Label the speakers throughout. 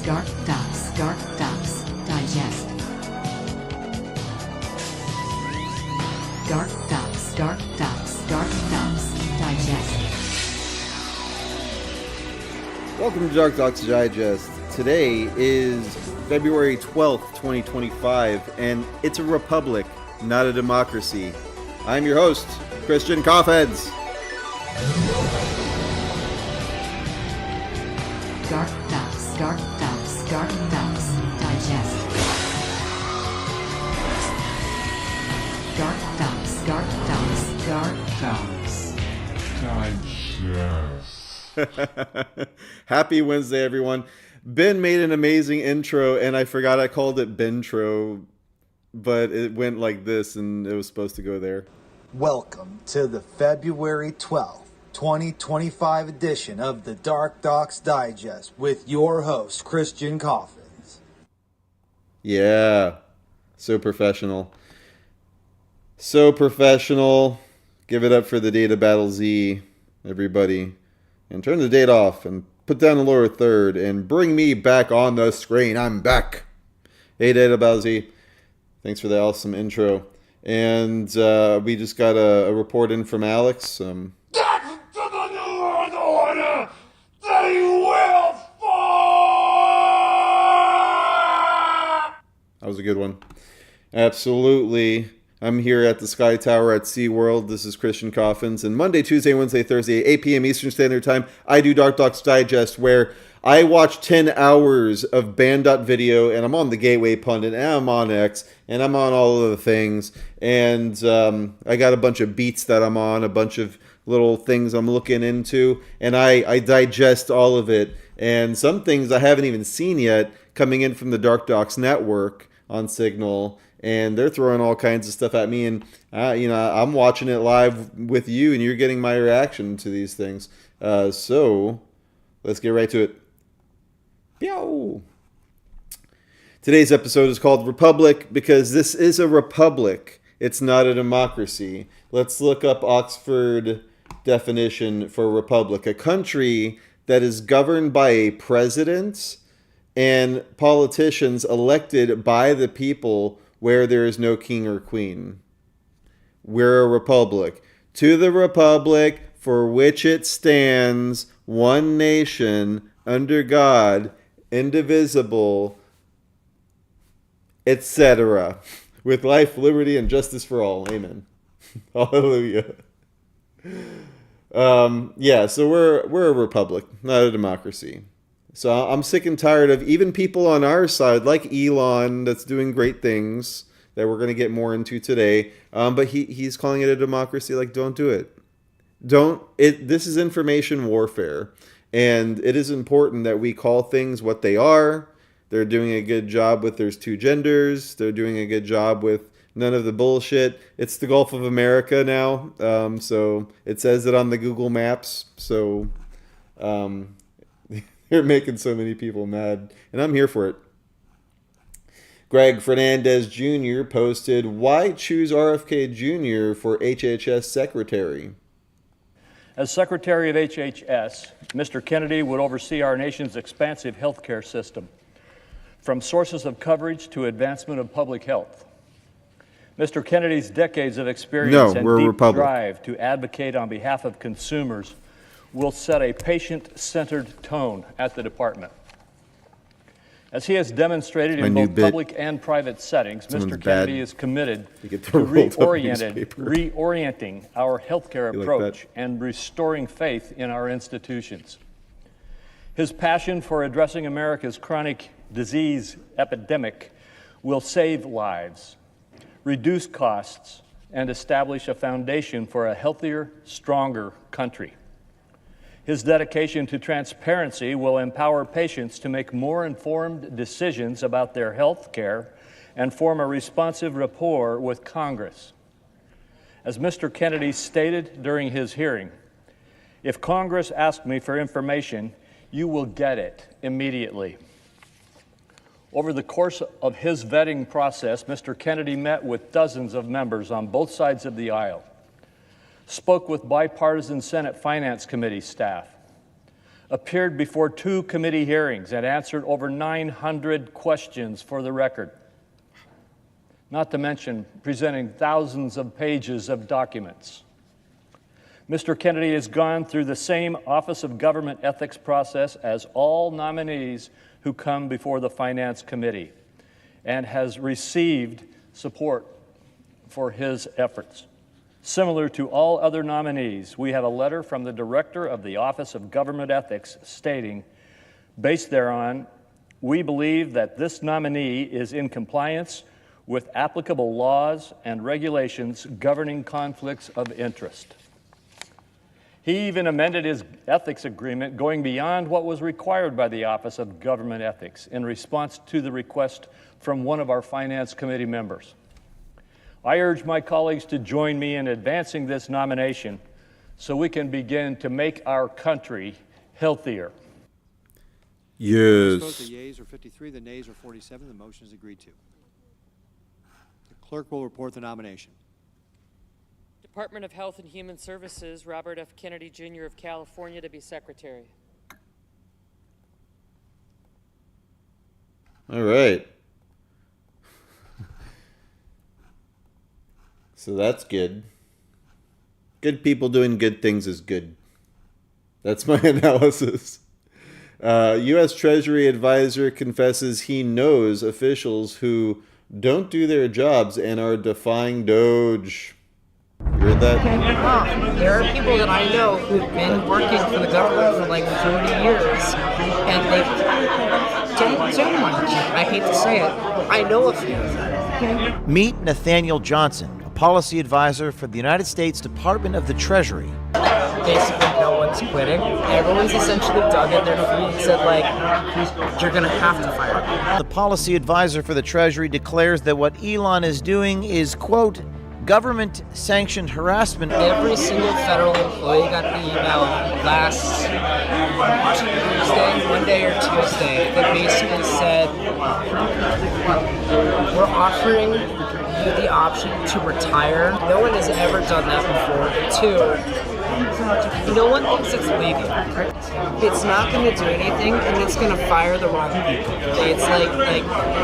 Speaker 1: DarkDox Digest. DarkDox Digest.
Speaker 2: Welcome to DarkDox Digest. Today is February 12th, 2025, and it's a republic, not a democracy. I'm your host, Christian Coffins.
Speaker 1: DarkDox Digest. DarkDox Digest.
Speaker 2: Happy Wednesday, everyone. Ben made an amazing intro, and I forgot I called it Bentro, but it went like this, and it was supposed to go there.
Speaker 3: Welcome to the February 12th, 2025 edition of the DarkDox Digest with your host, Christian Coffins.
Speaker 2: Yeah, so professional. So professional. Give it up for the Data Battle Z, everybody. And turn the date off and put down the lower third and bring me back on the screen. I'm back. Hey, Data Battle Z. Thanks for the awesome intro. And we just got a report in from Alex.
Speaker 4: Back to the New World Order! They will fall!
Speaker 2: That was a good one. Absolutely. I'm here at the Sky Tower at SeaWorld. This is Christian Coffins. And Monday, Tuesday, Wednesday, Thursday, 8 p.m. Eastern Standard Time, I do DarkDox Digest, where I watch 10 hours of Band.video, and I'm on the Gateway Pundit, and I'm on X, and I'm on all of the things. And I got a bunch of beats that I'm on, a bunch of little things I'm looking into, and I digest all of it. And some things I haven't even seen yet coming in from the DarkDox Network on Signal, and they're throwing all kinds of stuff at me, and I'm watching it live with you, and you're getting my reaction to these things. So let's get right to it. Pew! Today's episode is called Republic because this is a republic. It's not a democracy. Let's look up Oxford definition for republic. A country that is governed by a president and politicians elected by the people where there is no king or queen. We're a republic. To the republic for which it stands, one nation, under God, indivisible, etc. With life, liberty, and justice for all. Amen. Hallelujah. So we're a republic, not a democracy. So I'm sick and tired of even people on our side, like Elon, that's doing great things that we're going to get more into today. But he's calling it a democracy. Like, don't do it. This is information warfare. And it is important that we call things what they are. They're doing a good job with there's two genders. They're doing a good job with none of the bullshit. It's the Gulf of America now. So it says it on the Google Maps. So they're making so many people mad. And I'm here for it. Greg Fernandez Jr. posted, why choose RFK Jr. for HHS Secretary?
Speaker 5: As Secretary of HHS, Mr. Kennedy would oversee our nation's expansive healthcare system, from sources of coverage to advancement of public health. Mr. Kennedy's decades of experience and deep drive to advocate on behalf of consumers will set a patient-centered tone at the department. As he has demonstrated in both public and private settings, Mr. Kennedy is committed to reorienting our healthcare approach and restoring faith in our institutions. His passion for addressing America's chronic disease epidemic will save lives, reduce costs, and establish a foundation for a healthier, stronger country. His dedication to transparency will empower patients to make more informed decisions about their health care and form a responsive rapport with Congress. As Mr. Kennedy stated during his hearing, if Congress asked me for information, you will get it immediately. Over the course of his vetting process, Mr. Kennedy met with dozens of members on both sides of the aisle, spoke with bipartisan Senate Finance Committee staff, appeared before 2 committee hearings, and answered over 900 questions for the record, not to mention presenting thousands of pages of documents. Mr. Kennedy has gone through the same Office of Government Ethics process as all nominees who come before the Finance Committee, and has received support for his efforts. Similar to all other nominees, we have a letter from the Director of the Office of Government Ethics stating, based thereon, we believe that this nominee is in compliance with applicable laws and regulations governing conflicts of interest. He even amended his ethics agreement, going beyond what was required by the Office of Government Ethics in response to the request from one of our Finance Committee members. I urge my colleagues to join me in advancing this nomination so we can begin to make our country healthier.
Speaker 2: Yes.
Speaker 6: The yeas are 53, the nays are 47. The motion is agreed to. The clerk will report the nomination.
Speaker 7: Department of Health and Human Services, Robert F. Kennedy Jr. of California to be Secretary.
Speaker 2: All right. So that's good. Good people doing good things is good. That's my analysis. U.S. Treasury advisor confesses he knows officials who don't do their jobs and are defying DOGE. You heard that?
Speaker 8: There are people that I know who've been working for the government for like 30 years, and they don't do much. I hate to say it. I know a few of them.
Speaker 9: Meet Nathaniel Johnson, a policy advisor for the United States Department of the Treasury.
Speaker 8: Basically, no one's quitting. Everyone's essentially dug in their feet and said, like, you're going to have to fire me.
Speaker 9: The policy advisor for the Treasury declares that what Elon is doing is, quote, government-sanctioned harassment.
Speaker 8: Every single federal employee got the email last Tuesday, Monday or Tuesday, that basically said, we're offering you the option to retire. No one has ever done that before. 2, no one thinks it's legal. It's not going to do anything, and it's going to fire the wrong people. It's like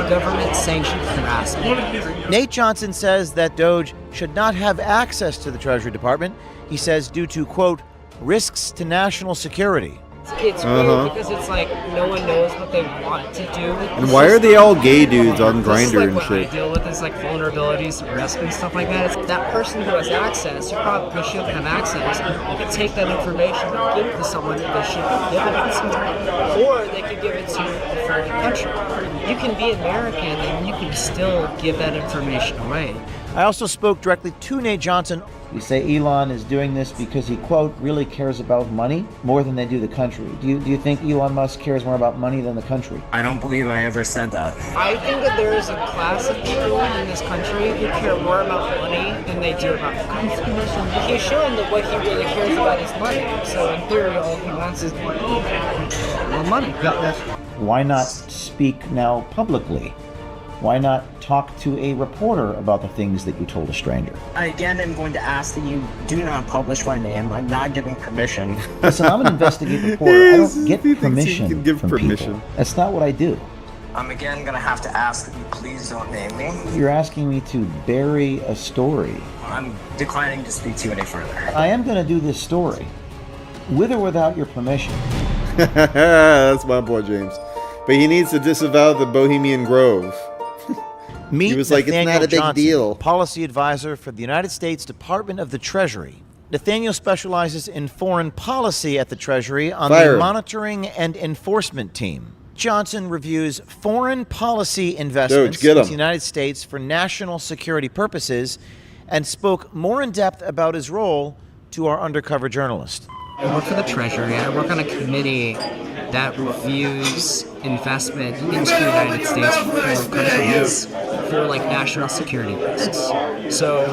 Speaker 8: government-sanctioned harassment.
Speaker 9: Nate Johnson says that DOGE should not have access to the Treasury Department. He says due to, quote, risks to national security.
Speaker 8: It's weird because it's like no one knows what they want to do.
Speaker 2: And why are they all gay dudes on Grindr and
Speaker 8: what
Speaker 2: shit?
Speaker 8: I deal with is like vulnerabilities, risk, and stuff like that. It's that person who has access, you probably shouldn't have access. You can take that information and give it to someone that they shouldn't give it to, or they could give it to a foreign country. You can be American and you can still give that information away.
Speaker 9: I also spoke directly to Nate Johnson. You say Elon is doing this because he, quote, really cares about money more than they do the country. Do you think Elon Musk cares more about money than the country?
Speaker 10: I don't believe I ever said that.
Speaker 8: I think that there is a class of people in this country who care more about money than they do about the country. He's shown that what he really cares about is money. So in theory, all he wants is more money.
Speaker 9: Why not speak now publicly? Why not talk to a reporter about the things that you told a stranger?
Speaker 10: I again am going to ask that you do not publish my name. I'm not giving permission.
Speaker 9: Listen, I'm an investigative reporter. I don't get permission
Speaker 2: can give
Speaker 9: from
Speaker 2: permission.
Speaker 9: people. That's not what I do.
Speaker 10: I'm again going to have to ask that you please don't name me.
Speaker 9: You're asking me to bury a story.
Speaker 10: I'm declining to speak to you any further.
Speaker 9: I am going to do this story, with or without your permission.
Speaker 2: That's my boy James. But he needs to disavow the Bohemian Grove.
Speaker 9: Meet
Speaker 2: He was like, it's
Speaker 9: Nathaniel
Speaker 2: not a big
Speaker 9: Johnson,
Speaker 2: deal.
Speaker 9: policy advisor for the United States Department of the Treasury. Nathaniel specializes in foreign policy at the Treasury on
Speaker 2: Fire
Speaker 9: the
Speaker 2: him.
Speaker 9: monitoring and enforcement team. Johnson reviews foreign policy investments
Speaker 2: get
Speaker 9: in
Speaker 2: 'em.
Speaker 9: the United States for national security purposes and spoke more in depth about his role to our undercover journalist.
Speaker 8: I work for the Treasury. I work on a committee that reviews investment into the United States from countries for like national security risks. So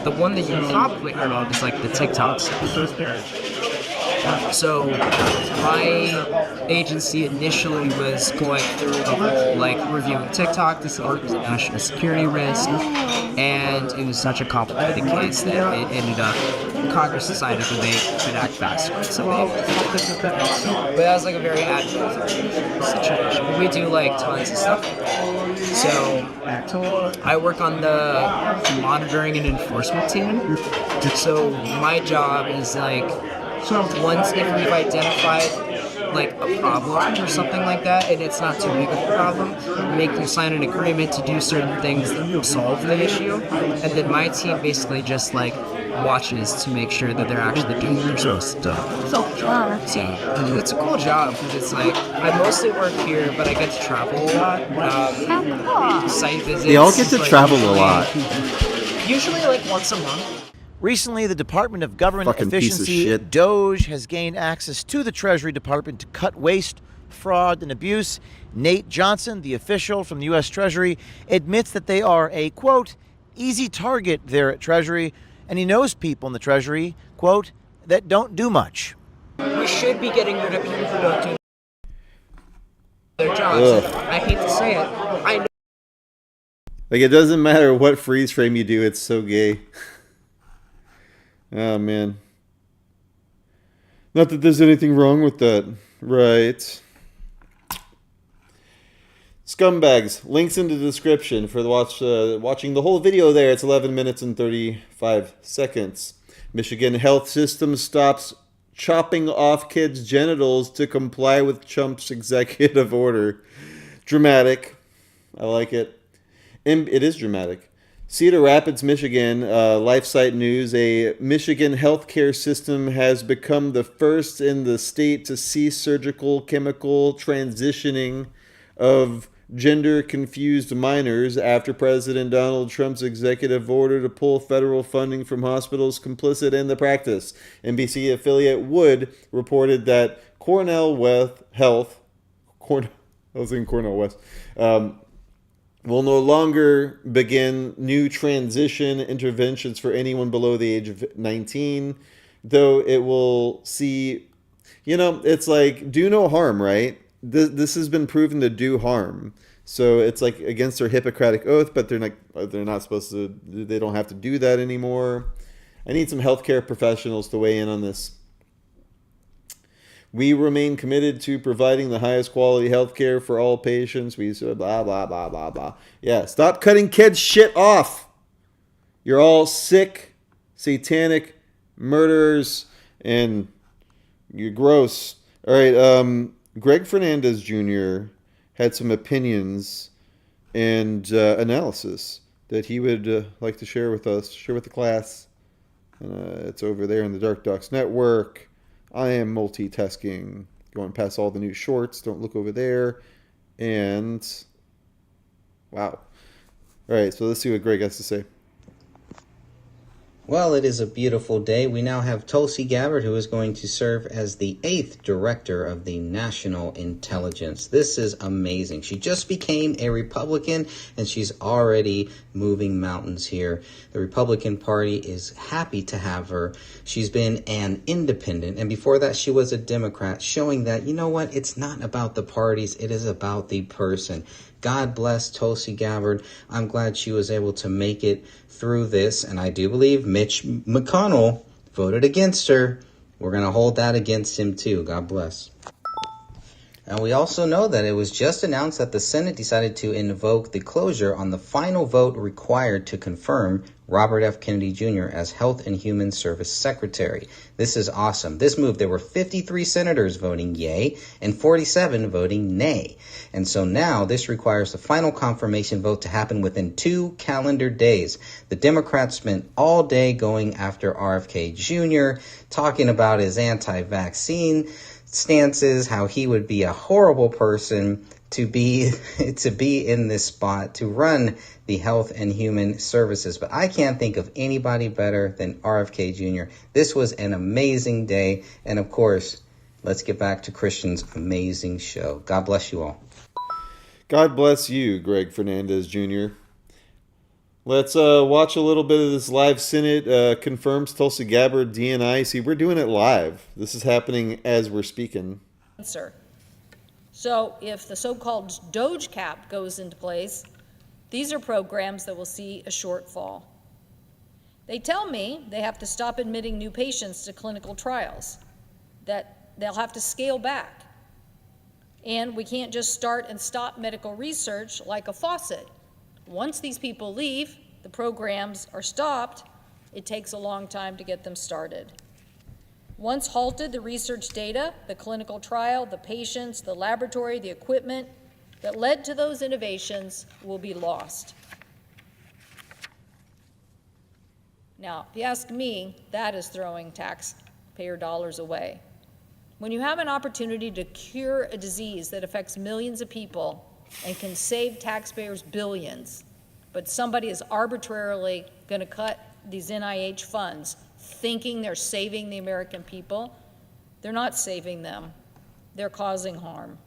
Speaker 8: the one that you probably heard of is like the TikToks. So my agency initially was going through the whole, like, reviewing TikTok to see if it was a national security risk, and it was such a complicated case that it ended up, Congress decided that they could act faster. So but that was like a very admirable situation. We do like tons of stuff. So I work on the monitoring and enforcement team. So my job is like, once if we've identified like a problem or something like that, and it's not too big of a problem, make them sign an agreement to do certain things that will solve the issue, and then my team basically just like watches to make sure that they're actually doing their stuff. So it's a cool job because it's like I mostly work here, but I get to travel a lot. Site visits.
Speaker 2: They all get to travel a lot.
Speaker 8: Usually like once a month.
Speaker 9: Recently, the Department of Government
Speaker 2: Fucking piece of
Speaker 9: Efficiency,
Speaker 2: shit.
Speaker 9: DOGE, has gained access to the Treasury Department to cut waste, fraud, and abuse. Nate Johnson, the official from the U.S. Treasury, admits that they are a, quote, easy target there at Treasury, and he knows people in the Treasury, quote, that don't do much.
Speaker 8: We should be getting rid of people who don't do their jobs. I hate to say it. I know.
Speaker 2: Like, it doesn't matter what freeze frame you do, it's so gay. Oh, man. Not that there's anything wrong with that. Right. Scumbags. Links in the description for the watching the whole video there. It's 11 minutes and 35 seconds. Michigan health system stops chopping off kids' genitals to comply with Trump's executive order. Dramatic. I like it. It is dramatic. Cedar Rapids, Michigan, LifeSite News, a Michigan healthcare system has become the first in the state to cease surgical chemical transitioning of gender-confused minors after President Donald Trump's executive order to pull federal funding from hospitals complicit in the practice. NBC affiliate Wood reported that Cornell West, will no longer begin new transition interventions for anyone below the age of 19, though it will see, it's like, do no harm, right? This has been proven to do harm. So it's like against their Hippocratic oath, but they're not supposed to, they don't have to do that anymore. I need some healthcare professionals to weigh in on this. We remain committed to providing the highest quality health care for all patients. We said blah, blah, blah, blah, blah. Yeah, stop cutting kids' shit off. You're all sick, satanic murderers, and you're gross. All right, Greg Fernandez Jr. had some opinions and analysis that he would like to share with us, share with the class. It's over there in the DarkDox Network. I am multitasking, going past all the new shorts. Don't look over there. And wow. All right, so let's see what Greg has to say.
Speaker 11: Well, it is a beautiful day. We now have Tulsi Gabbard, who is going to serve as the 8th director of the National Intelligence. This is amazing. She just became a Republican, and she's already moving mountains here. The Republican Party is happy to have her. She's been an independent, and before that, she was a Democrat, showing that, you know what, it's not about the parties, it is about the person. God bless Tulsi Gabbard. I'm glad she was able to make it through this, and I do believe Mitch McConnell voted against her. We're going to hold that against him too. God bless. And we also know that it was just announced that the Senate decided to invoke the closure on the final vote required to confirm Robert F. Kennedy Jr. as Health and Human Service Secretary. This is awesome. This move, there were 53 senators voting yay and 47 voting nay. And so now this requires the final confirmation vote to happen within 2 calendar days. The Democrats spent all day going after RFK Jr., talking about his anti-vaccine stances, how he would be a horrible person to be in this spot to run the Health and Human Services. But I can't think of anybody better than RFK Jr. This was an amazing day. And of course, let's get back to Christian's amazing show. God bless you all.
Speaker 2: God bless you, Greg Fernandez Jr. Let's watch a little bit of this live Senate confirms Tulsi Gabbard DNI. See, we're doing it live. This is happening as we're speaking.
Speaker 12: Sir. So if the so-called DOGE cap goes into place, these are programs that will see a shortfall. They tell me they have to stop admitting new patients to clinical trials, that they'll have to scale back. And we can't just start and stop medical research like a faucet. Once these people leave, the programs are stopped, it takes a long time to get them started. Once halted, the research data, the clinical trial, the patients, the laboratory, the equipment that led to those innovations will be lost. Now, if you ask me, that is throwing taxpayer dollars away. When you have an opportunity to cure a disease that affects millions of people and can save taxpayers billions, but somebody is arbitrarily going to cut these NIH funds thinking they're saving the American people, they're not saving them. They're causing harm.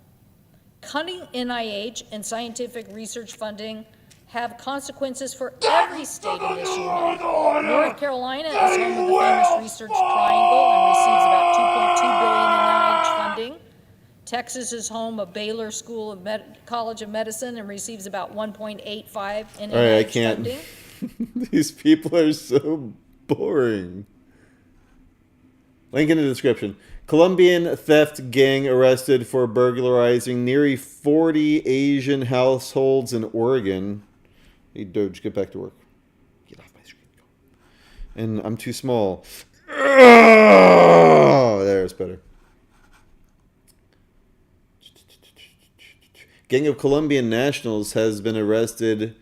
Speaker 12: Cutting NIH and scientific research funding have consequences for every state in this union. North Carolina is home of the famous Research Triangle and receives about $2.2 billion in NIH funding. Texas is home of Baylor School of College of Medicine and receives about $1.85 in NIH
Speaker 2: All right, I can't.
Speaker 12: funding.
Speaker 2: These people are so boring. Link in the description. Colombian theft gang arrested for burglarizing nearly 40 Asian households in Oregon. Hey, Doge, get back to work. Get off my screen. And I'm too small. Oh, there, it's better. Gang of Colombian nationals has been arrested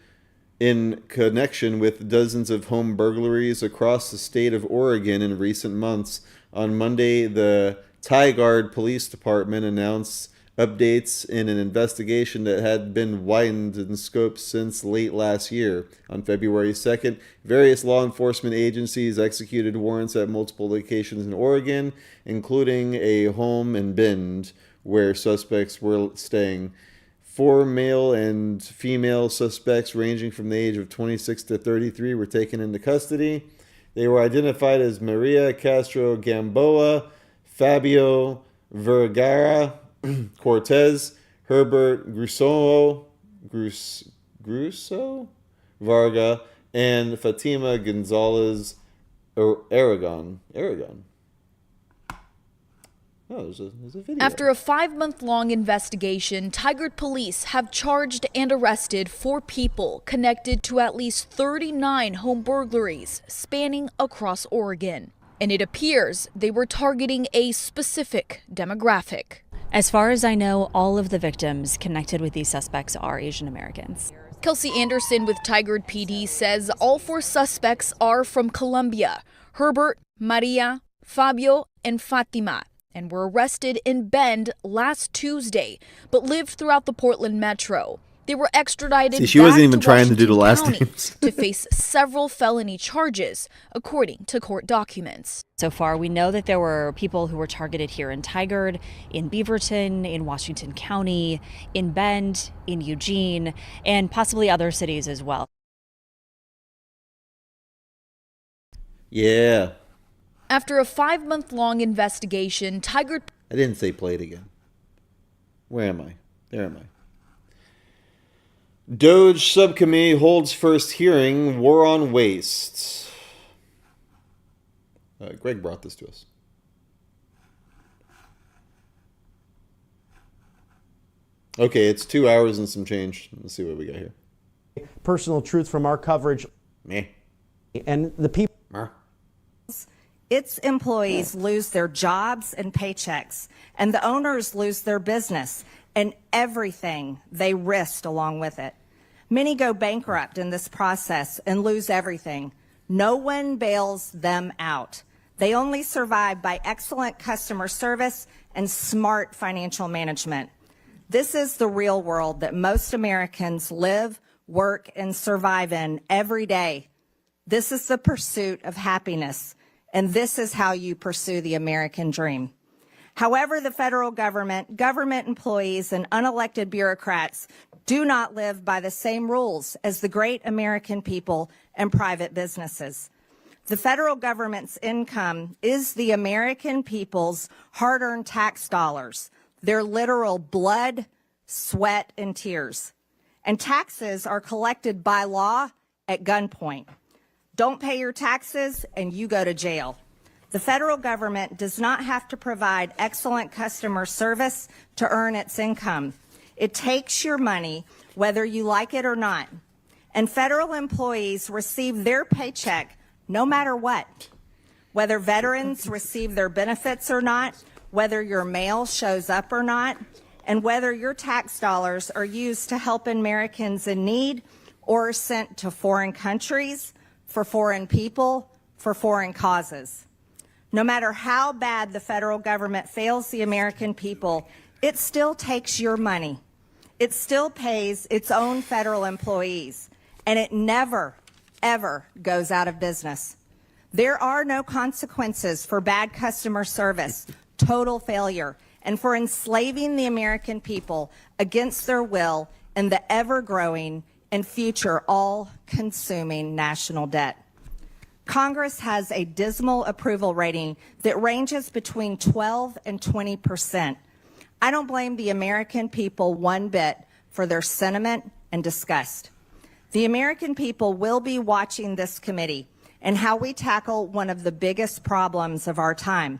Speaker 2: in connection with dozens of home burglaries across the state of Oregon in recent months. On Monday, the Tigard Police Department announced updates in an investigation that had been widened in scope since late last year. On February 2nd, various law enforcement agencies executed warrants at multiple locations in Oregon, including a home in Bend where suspects were staying. 4 male and female suspects ranging from the age of 26 to 33 were taken into custody. They were identified as Maria Castro Gamboa, Fabio Vergara Cortez, Herbert Grusso Varga, and Fatima Gonzalez Aragon. Oh, there's a video.
Speaker 13: After a 5-month-long investigation, Tigard police have charged and arrested 4 people connected to at least 39 home burglaries spanning across Oregon. And it appears they were targeting a specific demographic.
Speaker 14: As far as I know, all of the victims connected with these suspects are Asian Americans.
Speaker 13: Kelsey Anderson with Tigard PD says all 4 suspects are from Colombia: Herbert, Maria, Fabio, and Fatima, and were arrested in Bend last Tuesday, but lived throughout the Portland metro. They were extradited
Speaker 2: See, she wasn't
Speaker 13: back
Speaker 2: even
Speaker 13: to
Speaker 2: trying to do the last
Speaker 13: Washington
Speaker 2: names.
Speaker 13: County to face several felony charges, according to court documents.
Speaker 14: So far, we know that there were people who were targeted here in Tigard, in Beaverton, in Washington County, in Bend, in Eugene, and possibly other cities as well.
Speaker 2: Yeah.
Speaker 13: After a 5-month-long investigation, Tigard...
Speaker 2: I didn't say play it again. Where am I? There am I. DOGE Subcommittee holds first hearing, War on Waste. Greg brought this to us. Okay, it's 2 hours and some change. Let's see what we got here.
Speaker 15: Personal truth from our coverage.
Speaker 2: Meh.
Speaker 15: And the people...
Speaker 16: Its employees lose their jobs and paychecks, and the owners lose their business and everything they risked along with it. Many go bankrupt in this process and lose everything. No one bails them out. They only survive by excellent customer service and smart financial management. This is the real world that most Americans live, work, and survive in every day. This is the pursuit of happiness, and this is how you pursue the American dream. However, the federal government, government employees, and unelected bureaucrats do not live by the same rules as the great American people and private businesses. The federal government's income is the American people's hard-earned tax dollars, their literal blood, sweat, and tears. And taxes are collected by law at gunpoint. Don't pay your taxes and you go to jail. The federal government does not have to provide excellent customer service to earn its income. It takes your money whether you like it or not. And federal employees receive their paycheck no matter what. Whether veterans receive their benefits or not, whether your mail shows up or not, and whether your tax dollars are used to help Americans in need or are sent to foreign countries, for foreign people, for foreign causes. No matter how bad the federal government fails the American people, it still takes your money. It still pays its own federal employees, and it never, ever goes out of business. There are no consequences for bad customer service, total failure, and for enslaving the American people against their will in the ever-growing and future all-consuming national debt. Congress has a dismal approval rating that ranges between 12 and 20%. I don't blame the American people one bit for their sentiment and disgust. The American people will be watching this committee and how we tackle one of the biggest problems of our time.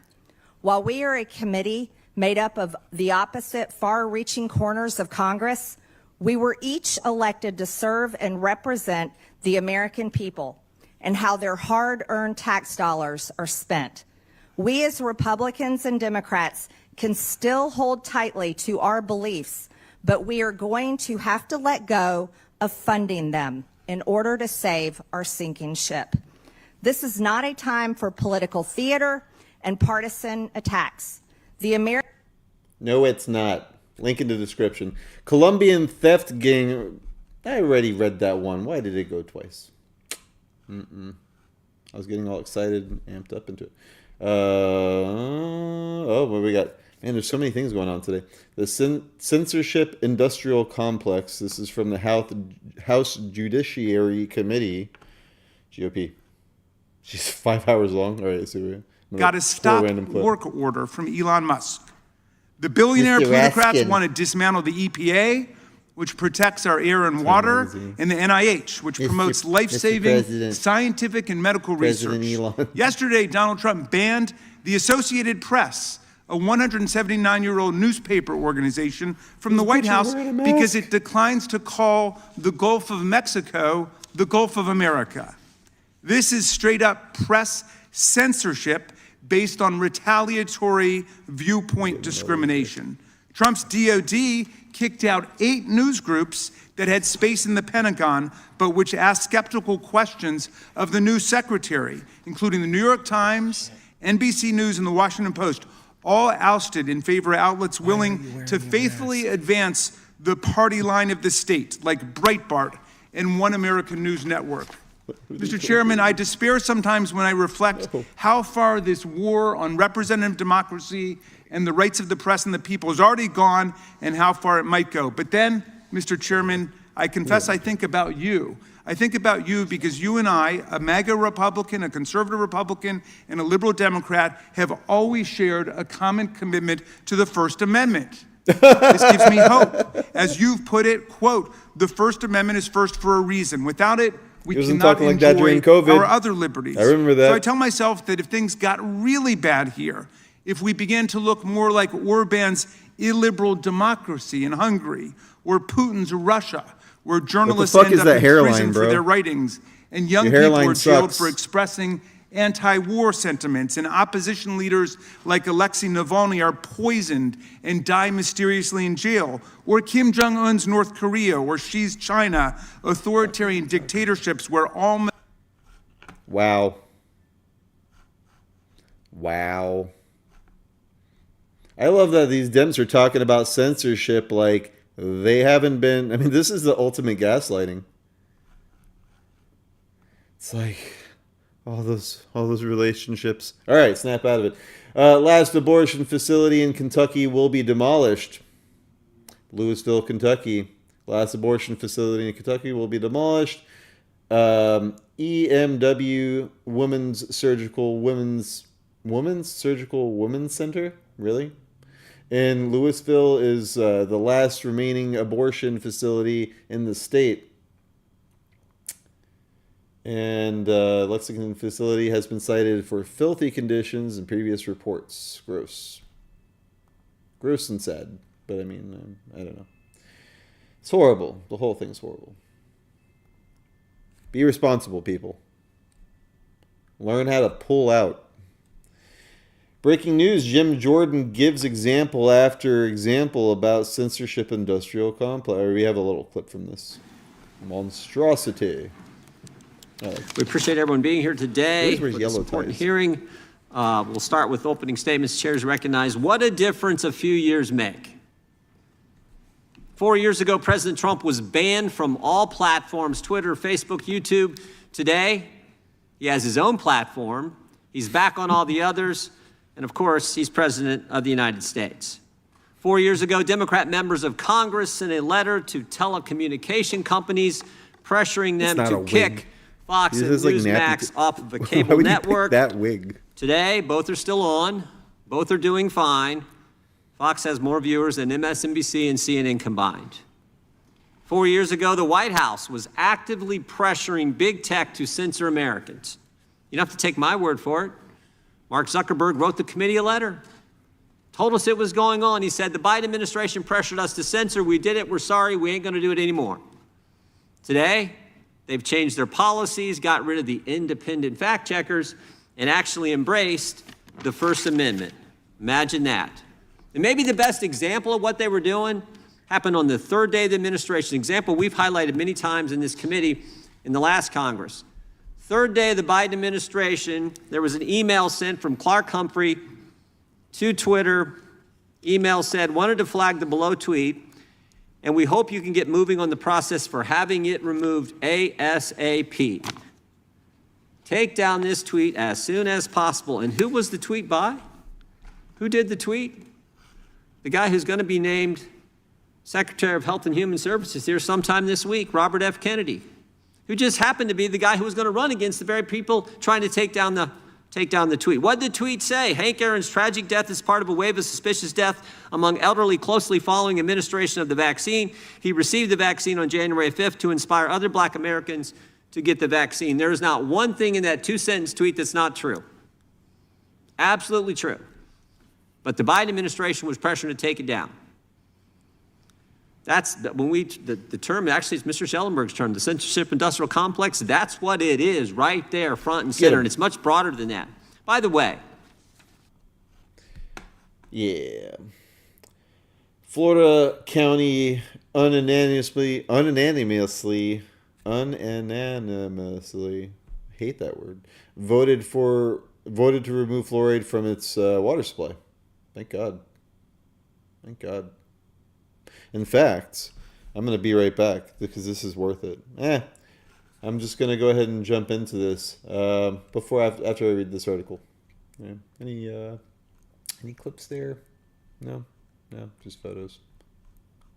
Speaker 16: While we are a committee made up of the opposite far-reaching corners of Congress, we were each elected to serve and represent the American people and how their hard-earned tax dollars are spent. We as Republicans and Democrats can still hold tightly to our beliefs, but we are going to have to let go of funding them in order to save our sinking ship. This is not a time for political theater and partisan attacks.
Speaker 2: No, it's not. Link in the description. Colombian theft gang. I already read that one. Why did it go twice? I was getting all excited and amped up into it. Oh, what we got? Man, there's so many things going on today. The Censorship-Industrial Complex. This is from the House Judiciary Committee. GOP. She's 5 hours long. All right, so
Speaker 17: got a stop work order from Elon Musk. The billionaire plutocrats want to dismantle the EPA, which protects our air and water, and the NIH, which promotes life-saving scientific and medical research. Yesterday, Donald Trump banned the Associated Press, a 179-year-old newspaper organization, from the White House because it declines to call the Gulf of Mexico the Gulf of America. This is straight-up press censorship based on retaliatory viewpoint discrimination. Trump's DOD kicked out 8 news groups that had space in the Pentagon, but which asked skeptical questions of the new secretary, including the New York Times, NBC News, and the Washington Post, all ousted in favor of outlets willing to faithfully advance the party line of the state, like Breitbart and One American News Network. Mr. Chairman, I despair sometimes when I reflect how far this war on representative democracy and the rights of the press and the people has already gone and how far it might go. But then, Mr. Chairman, I confess I think about you. I think about you because you and I, a MAGA Republican, a conservative Republican, and a liberal Democrat, have always shared a common commitment to the First Amendment. This gives me hope. As you've put it, quote, the First Amendment is first for a reason. Without it, we cannot enjoy our other liberties. I remember that. So I tell myself that if things got really bad here, if we began to look more like Orban's illiberal democracy in Hungary, or Putin's Russia, where journalists end up in prison for their writings, and young people are jailed for expressing anti-war sentiments, and opposition leaders like Alexei Navalny are poisoned and die mysteriously in jail, or Kim Jong-un's North Korea, or Xi's China, authoritarian dictatorships where all...
Speaker 2: Wow. Wow. I love that these Dems are talking about censorship like they haven't been... I mean, this is the ultimate gaslighting. It's like... All those relationships. All right, snap out of it. Last abortion facility in Kentucky will be demolished. Louisville, Kentucky. Last abortion facility in Kentucky will be demolished. EMW Women's Surgical Center, really? In Louisville is the last remaining abortion facility in the state. And Lexington facility has been cited for filthy conditions in previous reports. Gross and sad. But I mean, I don't know. It's horrible. The whole thing's horrible. Be responsible, people. Learn how to pull out. Breaking news, Jim Jordan gives example after example about censorship-industrial complex. We have a little clip from this. Monstrosity.
Speaker 18: We appreciate everyone being here today for this important hearing. We'll start with opening statements. Chairs recognize what a difference a few years make. 4 years ago, President Trump was banned from all platforms, Twitter, Facebook, YouTube. Today, he has his own platform. He's back on all the others. And of course, he's President of the United States. 4 years ago, Democrat members of Congress sent a letter to telecommunication companies pressuring them to kick Fox and Newsmax off of a cable network.
Speaker 2: That wig.
Speaker 18: Today, both are still on. Both are doing fine. Fox has more viewers than MSNBC and CNN combined. 4 years ago, the White House was actively pressuring big tech to censor Americans. You don't have to take my word for it. Mark Zuckerberg wrote the committee a letter, told us it was going on. He said, the Biden administration pressured us to censor. We did it. We're sorry. We ain't going to do it anymore. Today, they've changed their policies, got rid of the independent fact checkers, and actually embraced the First Amendment. Imagine that. And maybe the best example of what they were doing happened on the third day of the administration. Example we've highlighted many times in this committee in the last Congress. Third day of the Biden administration, there was an email sent from Clark Humphrey to Twitter. Email said, wanted to flag the below tweet, and we hope you can get moving on the process for having it removed ASAP. Take down this tweet as soon as possible. And who was the tweet by? Who did the tweet? The guy who's going to be named Secretary of Health and Human Services here sometime this week, Robert F. Kennedy, who just happened to be the guy who was going to run against the very people trying to take down the tweet. What did the tweet say? Hank Aaron's tragic death is part of a wave of suspicious death among elderly closely following administration of the vaccine. He received the vaccine on January 5th to inspire other Black Americans to get the vaccine. There is not one thing in that two-sentence tweet that's not true. Absolutely true. But the Biden administration was pressured to take it down. That's when the term, actually it's Mr. Schellenberg's term, the censorship-industrial complex, that's what it is right there, front and center, and it's much broader than that. By the way.
Speaker 2: Yeah. Florida County unanimously, hate that word, voted to remove fluoride from its water supply. Thank God. Thank God. In fact, I'm going to be right back because this is worth it. I'm just going to go ahead and jump into this after I read this article. Yeah. Any clips there? No, just photos.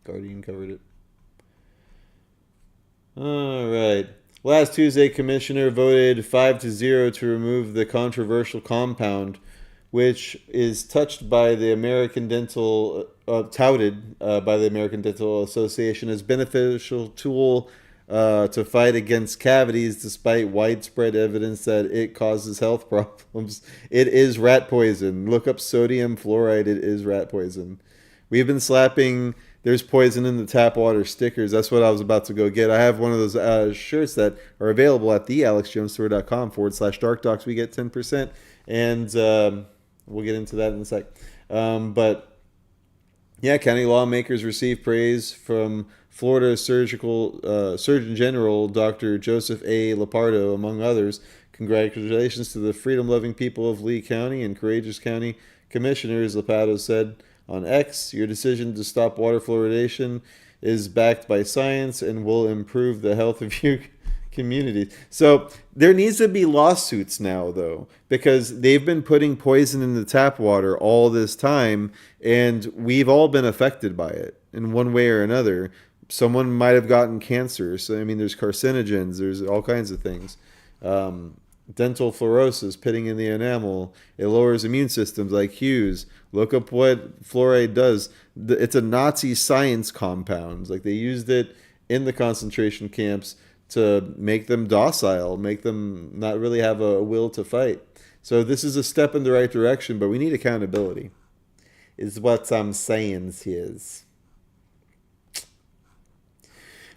Speaker 2: Guardian covered it. All right. Last Tuesday, Commissioner voted 5-0 to remove the controversial compound, which is touted by the American Dental Association as beneficial tool to fight against cavities, despite widespread evidence that it causes health problems. It is rat poison. Look up sodium fluoride. It is rat poison. We've been slapping "there's poison in the tap water" stickers. That's what I was about to go get. I have one of those shirts that are available at thealexjonestore.com/DarkDox. We get 10%, and we'll get into that in a sec. But yeah, county lawmakers received praise from Florida Surgeon General Dr. Joseph A. Lapardo, among others. Congratulations to the freedom-loving people of Lee County and courageous county commissioners, Lapardo said on X. Your decision to stop water fluoridation is backed by science and will improve the health of your community. So there needs to be lawsuits now, though, because they've been putting poison in the tap water all this time, and we've all been affected by it in one way or another. someone might have gotten cancer. So, I mean, there's carcinogens, there's all kinds of things. Dental fluorosis, pitting in the enamel. It lowers immune systems like Hughes. Look up what fluoride does. It's a Nazi science compound. Like, they used it in the concentration camps to make them docile, make them not really have a will to fight. So this is a step in the right direction, but we need accountability, is what I'm saying is.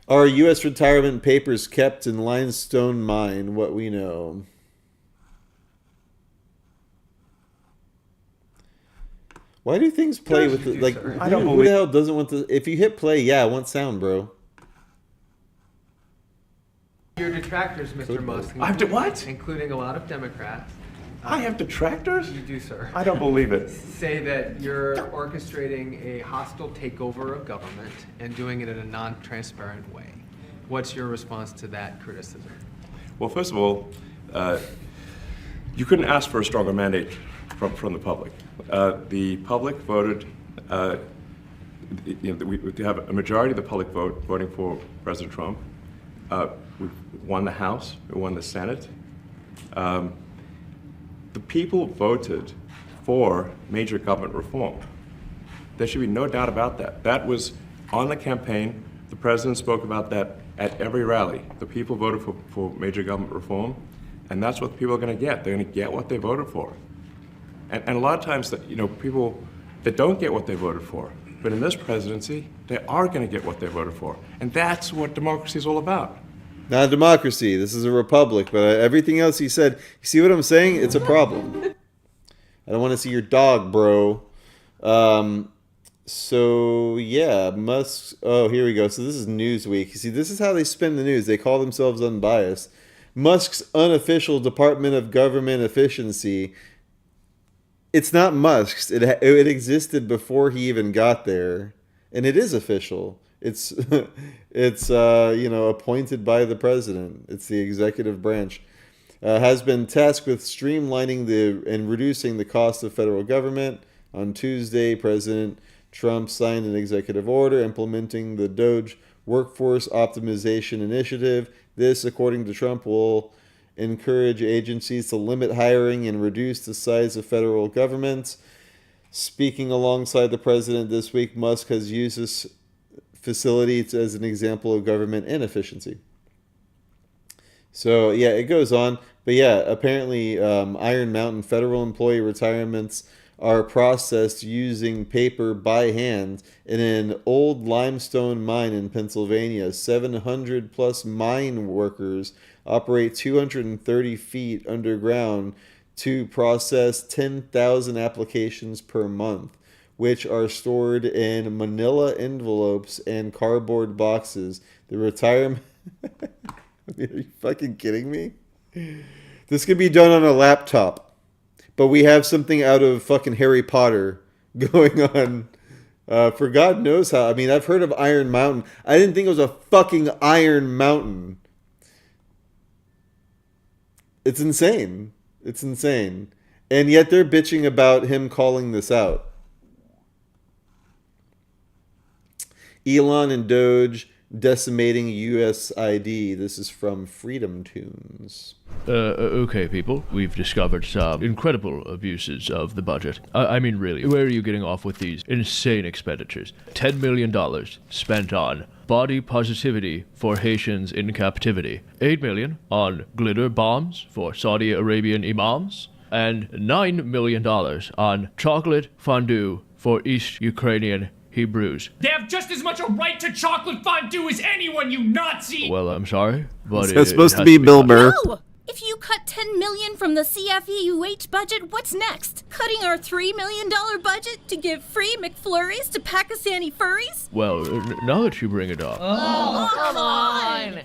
Speaker 2: Are U.S. retirement papers kept in Limestone mine? What we know. Why do things play with it? Like, who the hell doesn't want to? If you hit play, yeah, I want sound, bro.
Speaker 19: Your detractors, Mr. Musk.
Speaker 20: I have to what?
Speaker 19: Including a lot of Democrats.
Speaker 20: I have detractors?
Speaker 19: You do, sir.
Speaker 20: I don't believe it.
Speaker 19: Say that you're orchestrating a hostile takeover of government and doing it in a non-transparent way. What's your response to that criticism?
Speaker 20: Well, first of all, you couldn't ask for a stronger mandate from the public. The public voted, we have a majority of the public voting for President Trump. We won the House, we won the Senate. The people voted for major government reform. There should be no doubt about that. That was on the campaign. The president spoke about that at every rally. The people voted for major government reform, and that's what the people are going to get. They're going to get what they voted for. And a lot of times, people that don't get what they voted for, but in this presidency, they are going to get what they voted for. And that's what democracy is all about.
Speaker 2: Not a democracy. This is a republic. But everything else he said, you see what I'm saying? It's a problem. I don't want to see your dog, bro. So, yeah, Musk. Oh, here we go. So this is Newsweek. You see, this is how they spin the news. They call themselves unbiased. Musk's unofficial Department of Government Efficiency. It's not Musk's. It existed before he even got there. And it is official. It's appointed by the president. It's the executive branch. Has been tasked with streamlining and reducing the cost of federal government. On Tuesday, President Trump signed an executive order implementing the DOGE Workforce Optimization Initiative. This, according to Trump, will encourage agencies to limit hiring and reduce the size of federal government. Speaking alongside the president this week, Musk has used this facility as an example of government inefficiency. So, yeah, it goes on. But, yeah, apparently Iron Mountain federal employee retirements are processed using paper by hand in an old limestone mine in Pennsylvania. 700 plus mine workers operate 230 feet underground to process 10,000 applications per month, which are stored in manila envelopes and cardboard boxes. The retirement... Are you fucking kidding me? This could be done on a laptop. But we have something out of fucking Harry Potter going on for God knows how. I mean, I've heard of Iron Mountain. I didn't think it was a fucking Iron Mountain. It's insane. It's insane. And yet they're bitching about him calling this out. Elon and DOGE decimating USID. This is from Freedom Tunes.
Speaker 21: Okay, people, we've discovered some incredible abuses of the budget. I mean, really, where are you getting off with these insane expenditures? $10 million spent on body positivity for Haitians in captivity, $8 million on glitter bombs for Saudi Arabian imams, and $9 million on chocolate fondue for East Ukrainian Hebrews.
Speaker 22: They have just as much a right to chocolate fondue as anyone, you Nazi!
Speaker 21: Well, I'm sorry, but
Speaker 2: it's supposed to be Bill Burr.
Speaker 23: No! If you cut $10 million from the CFEUH budget, what's next? Cutting our $3 million budget to give free McFlurries to Pakistani furries?
Speaker 21: Well, now that you bring it up...
Speaker 23: Oh, come on!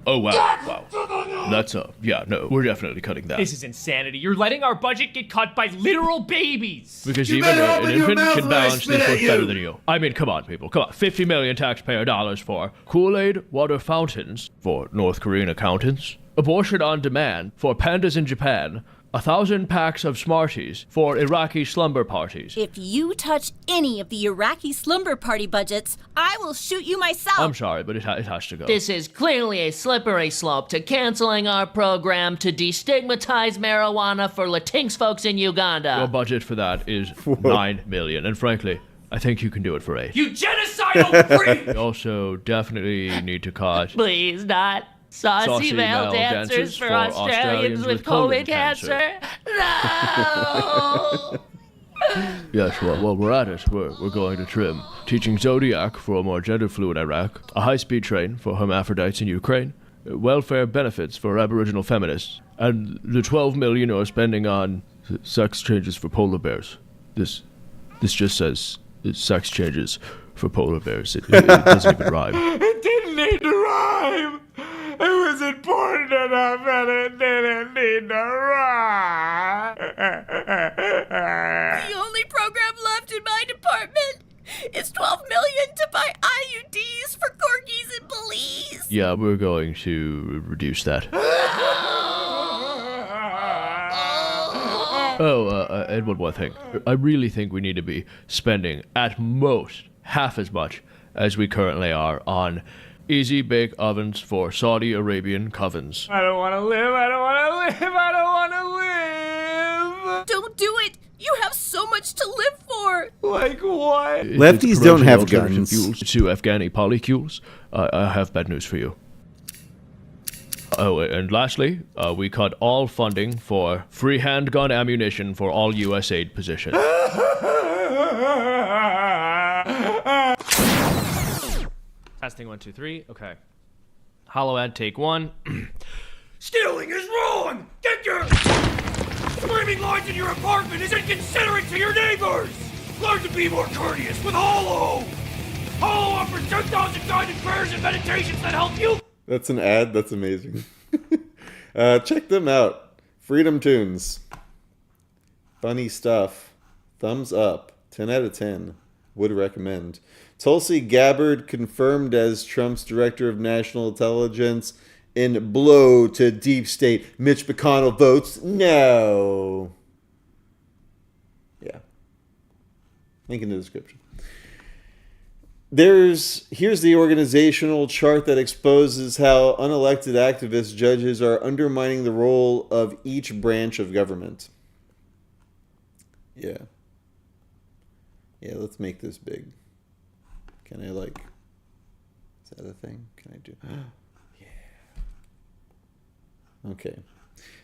Speaker 21: Oh, wow. That's, yeah, no, we're definitely cutting that.
Speaker 22: This is insanity. You're letting our budget get cut by literal babies.
Speaker 21: Because even an infant can balance this much better than you. I mean, come on, people. Come on. 50 million taxpayer dollars for Kool-Aid water fountains for North Korean accountants. Abortion on demand for pandas in Japan. 1,000 packs of Smarties for Iraqi slumber parties.
Speaker 23: If you touch any of the Iraqi slumber party budgets, I will shoot you myself.
Speaker 21: I'm sorry, but it has to go.
Speaker 1: This is clearly a slippery slope to canceling our program to destigmatize marijuana for Latinx folks in Uganda.
Speaker 21: Your budget for that is $9 million, and frankly, I think you can do it for 8.
Speaker 22: You genocidal freak!
Speaker 21: We also definitely need to cut...
Speaker 1: Please not. Saucy male dancers for Australians with colon cancer. No!
Speaker 21: Yes, well, we're at it. We're going to trim. Teaching Zodiac for a more gender-fluid Iraq. A high-speed train for hermaphrodites in Ukraine. Welfare benefits for Aboriginal feminists. And the $12 million you're spending on sex changes for polar bears. This just says sex changes for polar bears. It doesn't even rhyme.
Speaker 22: It didn't need to rhyme. It was important enough and it didn't need to rhyme.
Speaker 23: The only program left in my department is $12 million to buy IUDs for corgis and police.
Speaker 21: Yeah, we're going to reduce that. And one more thing. I really think we need to be spending at most half as much as we currently are on easy bake ovens for Saudi Arabian Coffins.
Speaker 22: I don't want to live, I don't want to live, I don't want to live.
Speaker 23: Don't do it. You have so much to live for.
Speaker 22: Like what?
Speaker 2: Lefties don't have guns.
Speaker 21: Fuels to Afghani polycules. I have bad news for you. Oh, and lastly, we cut all funding for free handgun ammunition for all USAID positions.
Speaker 3: Testing 1, 2, 3. Okay. Hollow ad, take 1.
Speaker 22: Stealing is wrong! Get your screaming lines in your apartment is inconsiderate to your neighbors! Learn to be more courteous with Hollow! Hollow offers 10,000 guided prayers and meditations that help you!
Speaker 2: That's an ad? That's amazing. Check them out. Freedom Tunes. Funny stuff. Thumbs up. 10 out of 10. Would recommend. Tulsi Gabbard confirmed as Trump's Director of National Intelligence in blow to deep state. Mitch McConnell votes no. Yeah. Link in the description. Here's the organizational chart that exposes how unelected activist judges are undermining the role of each branch of government. Yeah. Yeah, let's make this big. Can I is that a thing? Can I do? Yeah. Okay.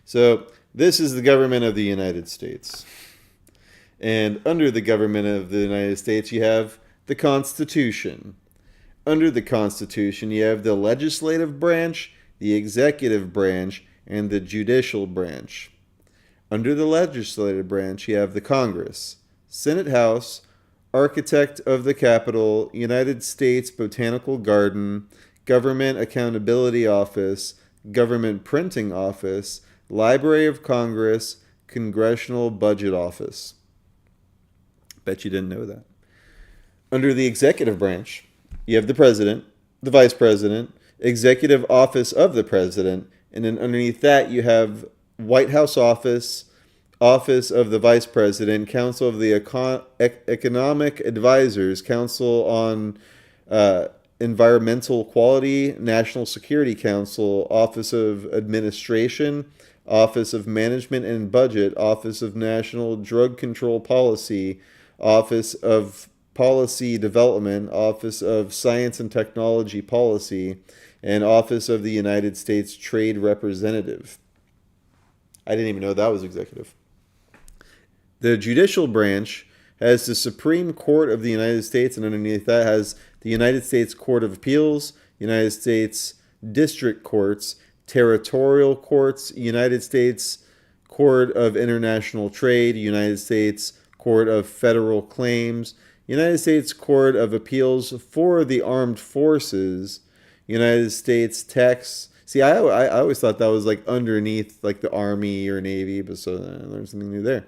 Speaker 2: So this is the government of the United States. And under the government of the United States, you have the Constitution. Under the Constitution, you have the legislative branch, the executive branch, and the judicial branch. Under the legislative branch, you have the Congress, Senate House, Architect of the Capitol, United States Botanical Garden, Government Accountability Office, Government Printing Office, Library of Congress, Congressional Budget Office. Bet you didn't know that. Under the executive branch, you have the President, the Vice President, Executive Office of the President, and then underneath that you have White House Office, Office of the Vice President, Council of the Economic Advisors, Council on Environmental Quality, National Security Council, Office of Administration, Office of Management and Budget, Office of National Drug Control Policy, Office of Policy Development, Office of Science and Technology Policy, and Office of the United States Trade Representative. I didn't even know that was executive. The judicial branch has the Supreme Court of the United States, and underneath that has the United States Court of Appeals, United States District Courts, Territorial Courts, United States Court of International Trade, United States Court of Federal Claims, United States Court of Appeals for the Armed Forces, United States Tax. See, I always thought that was like underneath like the Army or Navy, but so I learned something new there.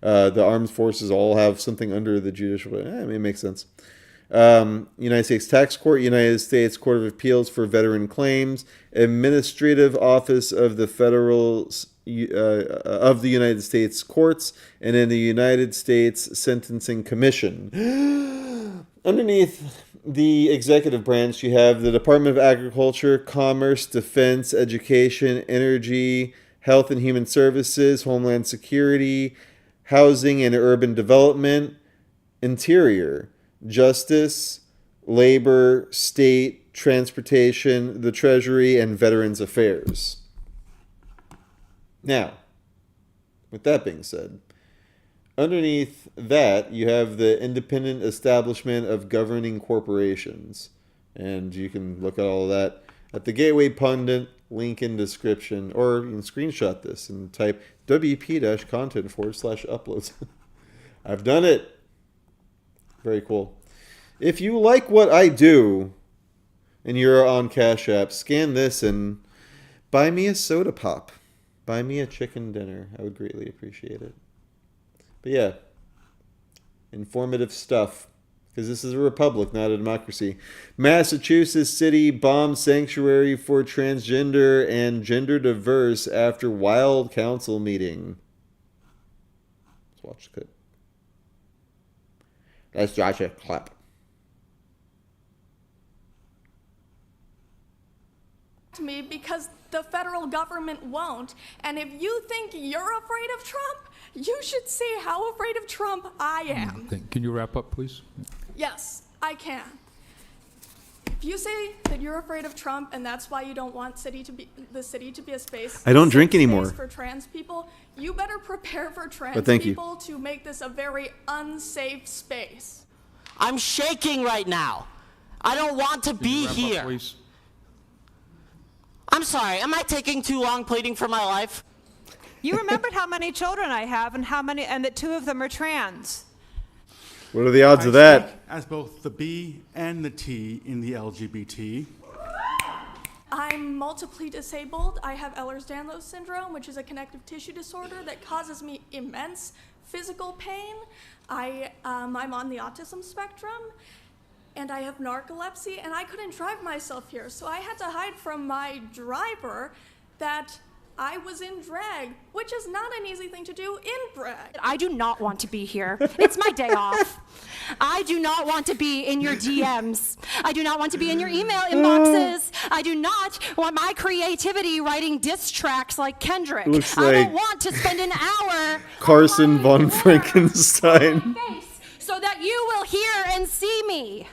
Speaker 2: The armed forces all have something under the judicial. I mean, it makes sense. United States Tax Court, United States Court of Appeals for Veteran Claims, Administrative Office of the Federal of the United States courts and in the United States Sentencing Commission. Underneath the executive branch, you have the Department of Agriculture, Commerce, Defense, Education, Energy, Health and Human Services, Homeland Security, Housing and Urban Development, Interior, Justice, Labor, State, Transportation, the Treasury, and Veterans Affairs. Now, with that being said, underneath that, you have the Independent Establishment of Governing Corporations. And you can look at all of that at the Gateway Pundit, link in description, or you can screenshot this and type wp-content/uploads. I've done it. Very cool. If you like what I do and you're on Cash App, scan this and buy me a soda pop. Buy me a chicken dinner. I would greatly appreciate it. But yeah, informative stuff. Because this is a republic, not a democracy. Massachusetts city bombs sanctuary for transgender and gender diverse after wild council meeting. Let's watch the clip. Let's watch a clip.
Speaker 4: To me because the federal government won't. And if you think you're afraid of Trump, you should see how afraid of Trump I am.
Speaker 5: Can you wrap up, please?
Speaker 4: Yes, I can. If you say that you're afraid of Trump and that's why you don't want the city to be a space
Speaker 2: I don't drink
Speaker 4: space
Speaker 2: anymore.
Speaker 4: For trans people, you better prepare for trans people to make this a very unsafe space.
Speaker 6: I'm shaking right now. I don't want to be here.
Speaker 5: Please?
Speaker 6: I'm sorry, am I taking too long pleading for my life?
Speaker 24: You remembered how many children I have and that 2 of them are trans.
Speaker 2: What are the odds of that?
Speaker 25: As both the B and the T in the LGBT.
Speaker 4: I'm multiply disabled. I have Ehlers-Danlos syndrome, which is a connective tissue disorder that causes me immense physical pain. I'm on the autism spectrum, and I have narcolepsy, and I couldn't drive myself here, so I had to hide from my driver that I was in drag, which is not an easy thing to do in drag.
Speaker 24: I do not want to be here. It's my day off. I do not want to be in your DMs. I do not want to be in your email inboxes. I do not want my creativity writing diss tracks like Kendrick.
Speaker 2: Looks
Speaker 24: I
Speaker 2: like
Speaker 24: don't want to spend an hour
Speaker 2: Carson von Frankenstein.
Speaker 24: so that you will hear and see me.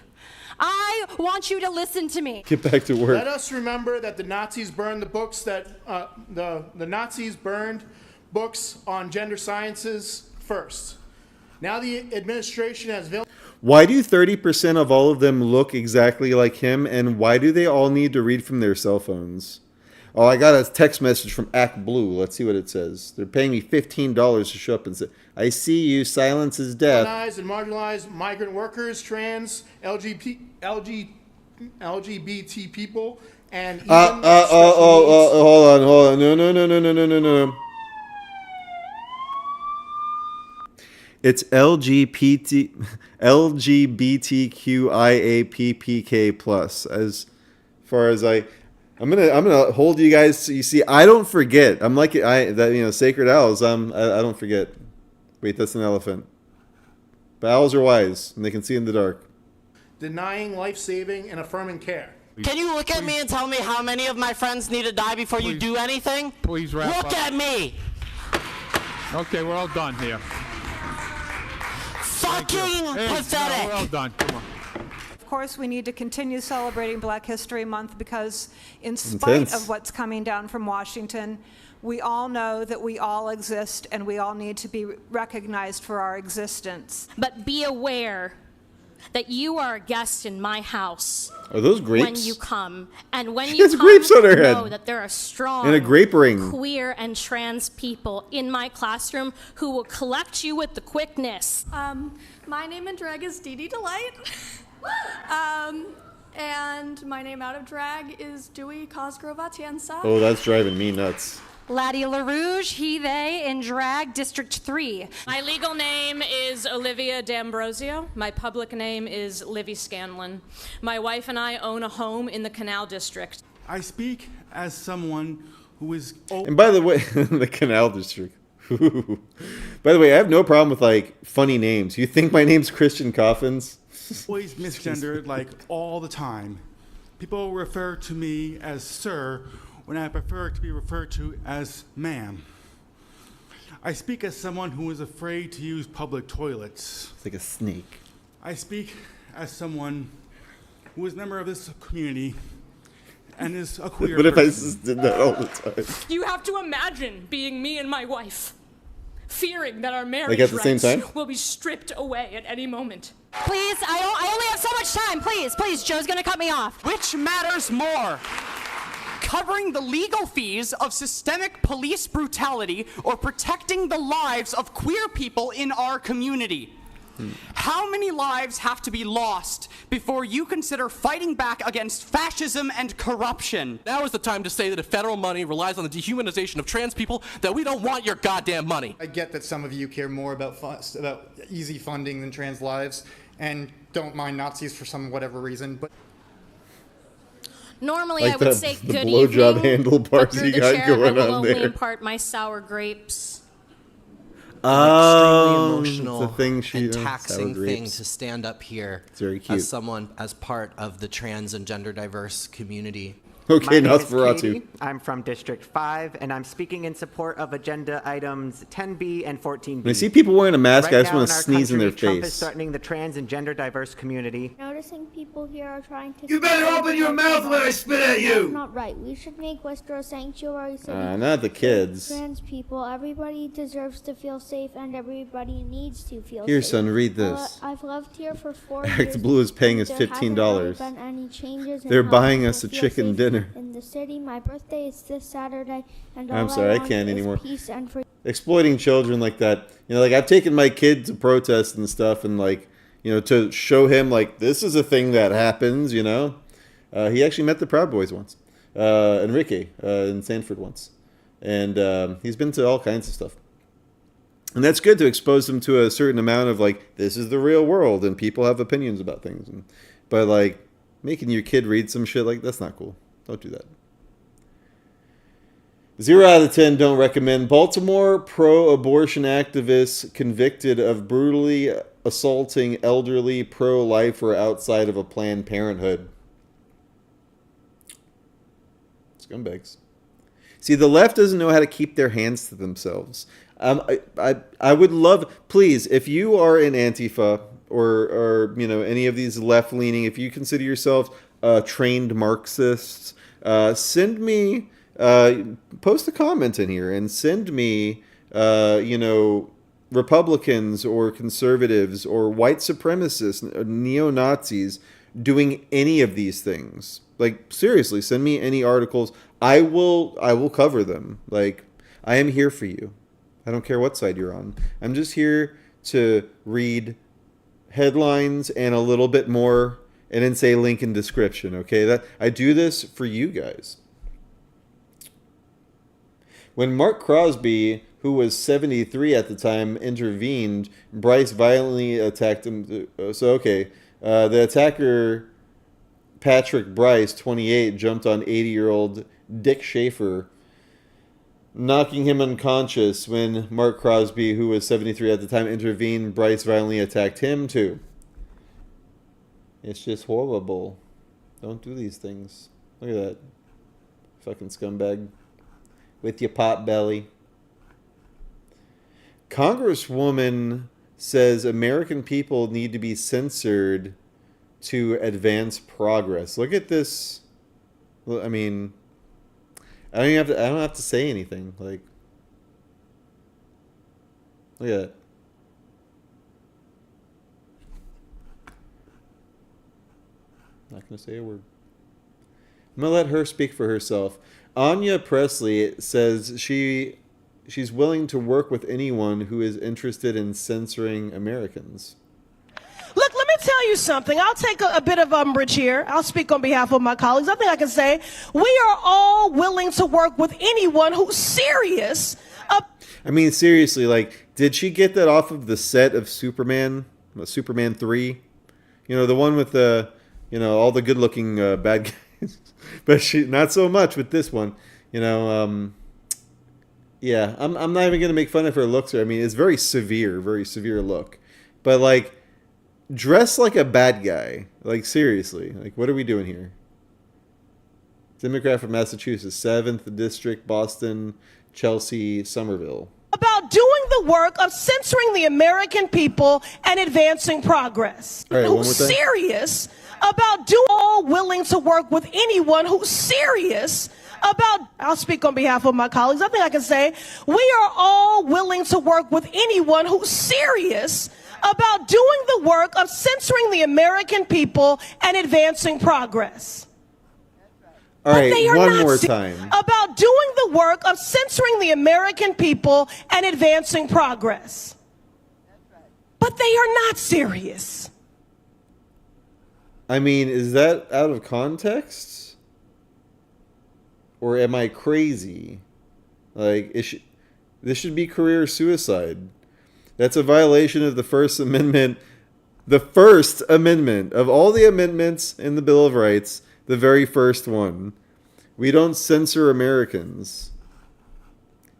Speaker 24: I want you to listen to me.
Speaker 2: Get back to work.
Speaker 26: Let us remember that the Nazis burned the books that the Nazis burned books on gender sciences first. Now the administration has
Speaker 2: Why do 30% of all of them look exactly like him, and why do they all need to read from their cell phones? Oh, I got a text message from Act Blue. Let's see what it says. They're paying me $15 to show up and say, I see you, silence is death.
Speaker 26: Villainized and marginalized migrant workers, trans, LGBT people, and even
Speaker 2: hold on. No. It's LGBTQIAPPK+. As far as I'm gonna hold you guys. You see, I don't forget. I'm like sacred owls. I don't forget. Wait, that's an elephant. But owls are wise, and they can see in the dark.
Speaker 26: denying life-saving and affirming care.
Speaker 6: Can you look at me and tell me how many of my friends need to die before you do anything?
Speaker 5: Please wrap up.
Speaker 6: Look at me!
Speaker 5: Okay, we're all done here.
Speaker 6: Fucking pathetic!
Speaker 5: We're all done. Come on.
Speaker 24: Of course, we need to continue celebrating Black History Month because in spite of what's coming down from Washington, we all know that we all exist and we all need to be recognized for our existence.
Speaker 23: But be aware that you are a guest in my house.
Speaker 2: Are those grapes?
Speaker 23: When you come. And when
Speaker 2: She
Speaker 23: you
Speaker 2: has
Speaker 23: come,
Speaker 2: grapes on her head.
Speaker 23: know that there are strong
Speaker 2: And a grape ring.
Speaker 23: queer and trans people in my classroom who will collect you with the quickness.
Speaker 4: My name in drag is Dee Dee Delight. And my name out of drag is Dewey Cosgrove Atienza.
Speaker 2: Oh, that's driving me nuts.
Speaker 24: Laddie LaRouge, he, they, in drag, District 3.
Speaker 27: My legal name is Olivia D'Ambrosio. My public name is Livy Scanlon. My wife and I own a home in the Canal District.
Speaker 25: I speak as someone who is...
Speaker 2: And by the way, the Canal District. By the way, I have no problem with, like, funny names. You think my name's Christian Coffins?
Speaker 25: Always misgendered, like, all the time. People refer to me as sir when I prefer to be referred to as ma'am. I speak as someone who is afraid to use public toilets.
Speaker 2: It's like a snake.
Speaker 25: I speak as someone who is a member of this community and is a queer
Speaker 2: What if I
Speaker 25: person.
Speaker 2: just did that all the time?
Speaker 27: You have to imagine being me and my wife, fearing that our marriage
Speaker 2: Like at the same
Speaker 27: rights
Speaker 2: time?
Speaker 27: will be stripped away at any moment.
Speaker 7: Please, I only have so much time. Please, Joe's gonna cut me off.
Speaker 6: Which matters more? Covering the legal fees of systemic police brutality or protecting the lives of queer people in our community? How many lives have to be lost before you consider fighting back against fascism and corruption?
Speaker 8: Now is the time to say that if federal money relies on the dehumanization of trans people, that we don't want your goddamn money.
Speaker 9: I get that some of you care more about easy funding than trans lives and don't mind Nazis for some whatever reason, but
Speaker 10: normally
Speaker 2: Like
Speaker 10: I would
Speaker 2: the-
Speaker 10: say
Speaker 2: the
Speaker 10: good
Speaker 2: blowjob
Speaker 10: evening,
Speaker 2: handlebars
Speaker 10: but through
Speaker 2: you
Speaker 10: the
Speaker 2: got
Speaker 10: chair,
Speaker 2: going
Speaker 10: I
Speaker 2: on
Speaker 10: will only
Speaker 2: there.
Speaker 10: impart my sour grapes.
Speaker 2: Oh,
Speaker 11: Emotional
Speaker 2: it's a thing she
Speaker 11: and
Speaker 2: sour
Speaker 11: taxing thing
Speaker 2: grapes.
Speaker 11: to stand up here
Speaker 2: It's very cute.
Speaker 11: as someone as part of the trans and gender diverse community.
Speaker 2: Okay,
Speaker 12: My name is
Speaker 2: Nosferatu.
Speaker 12: Katie. I'm from District 5, and I'm speaking in support of agenda items 10B and 14B.
Speaker 2: When I see people wearing a mask, I just
Speaker 12: now
Speaker 2: want
Speaker 12: in
Speaker 2: to
Speaker 12: our
Speaker 2: sneeze in their
Speaker 12: country, Trump is
Speaker 2: face.
Speaker 12: threatening the trans and gender diverse community.
Speaker 14: Noticing people here are trying to...
Speaker 22: You better open your mouth when I spit at you!
Speaker 14: That's not right. We should make Westeros sanctuary city.
Speaker 2: Not the kids.
Speaker 14: Trans people. Everybody deserves to feel safe, and everybody needs to feel
Speaker 2: Here,
Speaker 14: safe.
Speaker 2: son, read this.
Speaker 14: I've lived here for 4
Speaker 2: Eric
Speaker 14: years.
Speaker 2: the Blue is paying us
Speaker 14: There haven't
Speaker 2: $15.
Speaker 14: really been any changes in
Speaker 2: They're
Speaker 14: how
Speaker 2: buying
Speaker 14: people
Speaker 2: us a
Speaker 14: feel
Speaker 2: chicken
Speaker 14: safe
Speaker 2: dinner.
Speaker 14: in the city. My birthday is this Saturday, and
Speaker 2: I'm
Speaker 14: all
Speaker 2: sorry, I
Speaker 14: want
Speaker 2: can't
Speaker 14: is
Speaker 2: anymore.
Speaker 14: peace and freedom.
Speaker 2: Exploiting children like that. You know, like I've taken my kid to protest and stuff, and like, you know, to show him like this is a thing that happens. You know, he actually met the Proud Boys once, Enrique in Sanford once, and he's been to all kinds of stuff. And that's good to expose them to a certain amount of like this is the real world and people have opinions about things. But like making your kid read some shit like that's not cool. Don't do that. 0 out of 10 don't recommend. Baltimore pro-abortion activists convicted of brutally assaulting elderly pro-lifer outside of a Planned Parenthood. Scumbags. See, the left doesn't know how to keep their hands to themselves. I would love, please, if you are in Antifa or you know any of these left-leaning, if you consider yourself trained Marxists, send me. Post a comment in here and send me, you know, Republicans or conservatives or white supremacists, neo-Nazis doing any of these things. Like, seriously, send me any articles. I will cover them. Like, I am here for you. I don't care what side you're on. I'm just here to read headlines and a little bit more and then say link in description, okay? That I do this for you guys. When Mark Crosby, who was 73 at the time, intervened, Bryce violently attacked him. The attacker, Patrick Bryce, 28, jumped on 80-year-old Dick Schaefer, knocking him unconscious. When Mark Crosby, who was 73 at the time, intervened, Bryce violently attacked him too. It's just horrible. Don't do these things. Look at that. Fucking scumbag. With your pot belly. Congresswoman says American people need to be censored to advance progress. Look at this. I mean, I don't have to say anything. Like, look at that. Not gonna say a word. I'm gonna let her speak for herself. Anya Presley says she's willing to work with anyone who is interested in censoring Americans.
Speaker 28: Look, let me tell you something. I'll take a bit of umbrage here. I'll speak on behalf of my colleagues. I think I can say we are all willing to work with anyone who's serious.
Speaker 2: I mean, seriously, like, did she get that off of the set of Superman 3? You know, the one with the, you know, all the good-looking bad guys. But she, not so much with this one. You know, yeah, I'm not even gonna make fun of her looks. I mean, it's very severe look. But like, dress like a bad guy. Like seriously, like what are we doing here? Democrat from Massachusetts, 7th District, Boston, Chelsea, Somerville.
Speaker 28: About doing the work of censoring the American people and advancing progress.
Speaker 2: All right, one more
Speaker 28: Who's
Speaker 2: time.
Speaker 28: serious about doing all willing to work with anyone who's serious about, I'll speak on behalf of my colleagues. I think I can say we are all willing to work with anyone who's serious about doing the work of censoring the American people and advancing progress.
Speaker 2: All right,
Speaker 28: They are
Speaker 2: one
Speaker 28: not
Speaker 2: more
Speaker 28: se-
Speaker 2: time.
Speaker 28: About doing the work of censoring the American people and advancing progress. But they are not serious.
Speaker 2: I mean, is that out of context? Or am I crazy? Like, this should be career suicide. That's a violation of the First Amendment. The First Amendment of all the amendments in the Bill of Rights. The very first one. We don't censor Americans.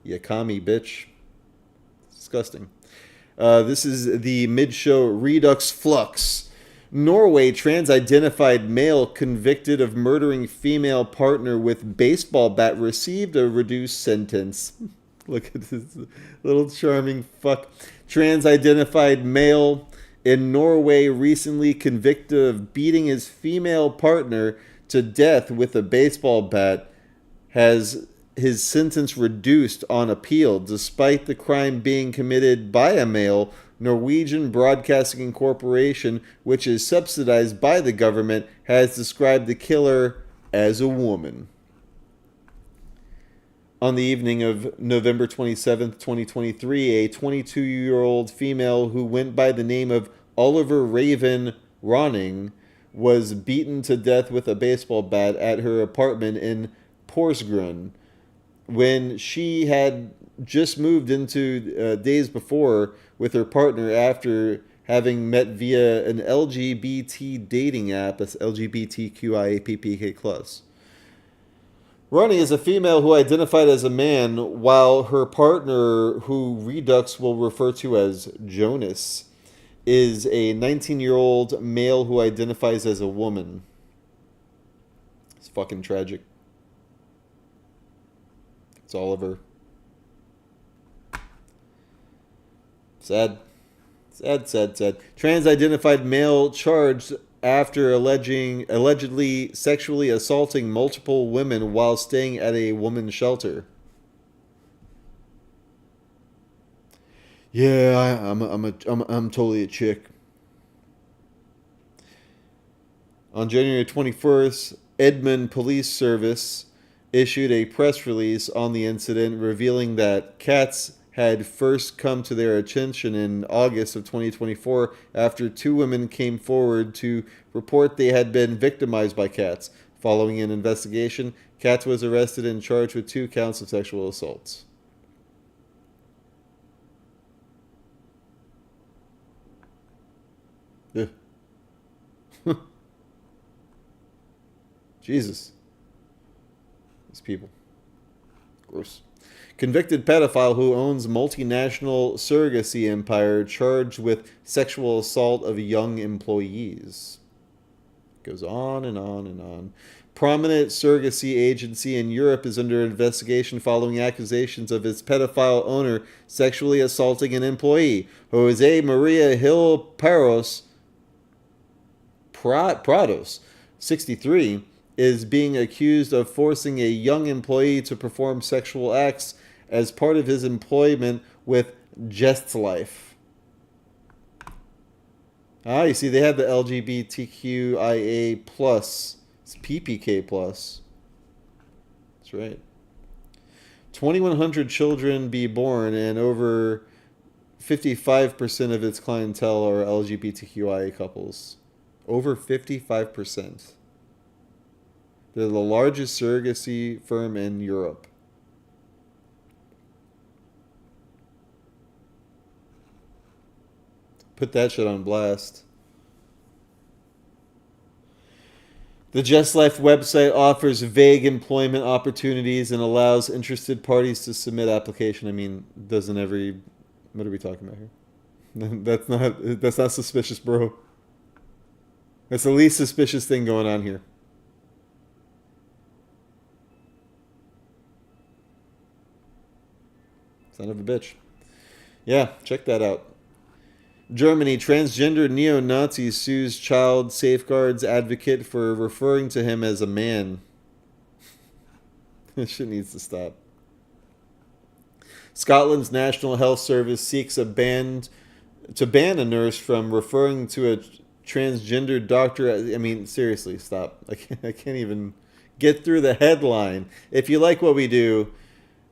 Speaker 2: You commie bitch. Disgusting. This is the mid-show Redux Flux. Norway trans-identified male convicted of murdering female partner with baseball bat received a reduced sentence. Look at this little charming fuck. Trans-identified male in Norway recently convicted of beating his female partner to death with a baseball bat has his sentence reduced on appeal, despite the crime being committed by a male. Norwegian Broadcasting Corporation, which is subsidized by the government, has described the killer as a woman. On the evening of November 27th, 2023, a 22-year-old female who went by the name of Oliver Raven Ronning was beaten to death with a baseball bat at her apartment in Porsgrunn when she had just moved into days before with her partner after having met via an LGBT dating app, that's LGBTQIAPPK+. Ronnie is a female who identified as a man, while her partner, who Redux will refer to as Jonas, is a 19-year-old male who identifies as a woman. It's fucking tragic. It's Oliver. Sad. Sad. Trans-identified male charged after allegedly sexually assaulting multiple women while staying at a women's shelter. Yeah, I'm totally a chick. On January 21st, Edmond Police Service issued a press release on the incident, revealing that cats had first come to their attention in August of 2024 after two women came forward to report they had been victimized by cats. Following an investigation, Katz was arrested and charged with 2 counts of sexual assaults. Ugh. Jesus. These people. Gross. Convicted pedophile who owns multinational surrogacy empire charged with sexual assault of young employees. Goes on and on and on. Prominent surrogacy agency in Europe is under investigation following accusations of its pedophile owner sexually assaulting an employee. Jose Maria Hill Prados, 63, is being accused of forcing a young employee to perform sexual acts as part of his employment with Just Life. Ah, you see, they have the LGBTQIA+. It's PPK+. That's right. 2,100 children be born, and over 55% of its clientele are LGBTQIA couples. Over 55%. They're the largest surrogacy firm in Europe. Put that shit on blast. The Just Life website offers vague employment opportunities and allows interested parties to submit application. I mean, doesn't every... What are we talking about here? That's not suspicious, bro. That's the least suspicious thing going on here. Son of a bitch. Yeah, check that out. Germany, transgender neo-Nazi sues child safeguards advocate for referring to him as a man. This shit needs to stop. Scotland's National Health Service seeks to ban a nurse from referring to a transgender doctor. I mean, seriously, stop. I can't even get through the headline. If you like what we do,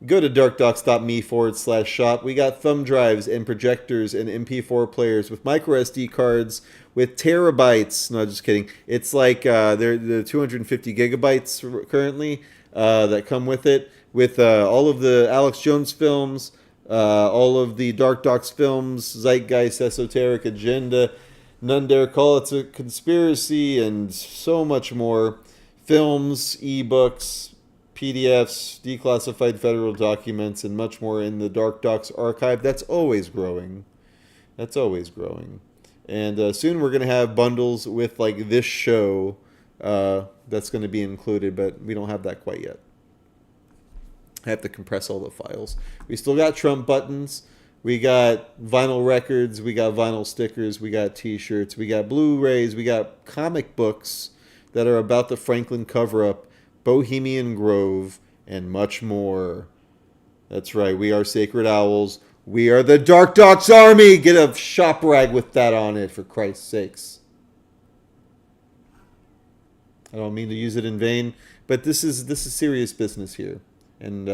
Speaker 2: go to darkdox.me/shop. We got thumb drives and projectors and MP4 players with micro SD cards with terabytes. No, just kidding. It's like they're 250 gigabytes currently that come with it, with all of the Alex Jones films, all of the DarkDox films, Zeitgeist, Esoteric Agenda, None Dare Call It a Conspiracy, and so much more. Films, ebooks, PDFs, declassified federal documents, and much more in the DarkDox archive. That's always growing. That's always growing. And soon we're going to have bundles with like this show that's going to be included, but we don't have that quite yet. I have to compress all the files. We still got Trump buttons. We got vinyl records. We got vinyl stickers. We got t-shirts. We got Blu-rays. We got comic books that are about the Franklin cover-up, Bohemian Grove, and much more. That's right. We are Sacred Owls. We are the DarkDox Army. Get a shop rag with that on it, for Christ's sakes. I don't mean to use it in vain, but this is serious business here. And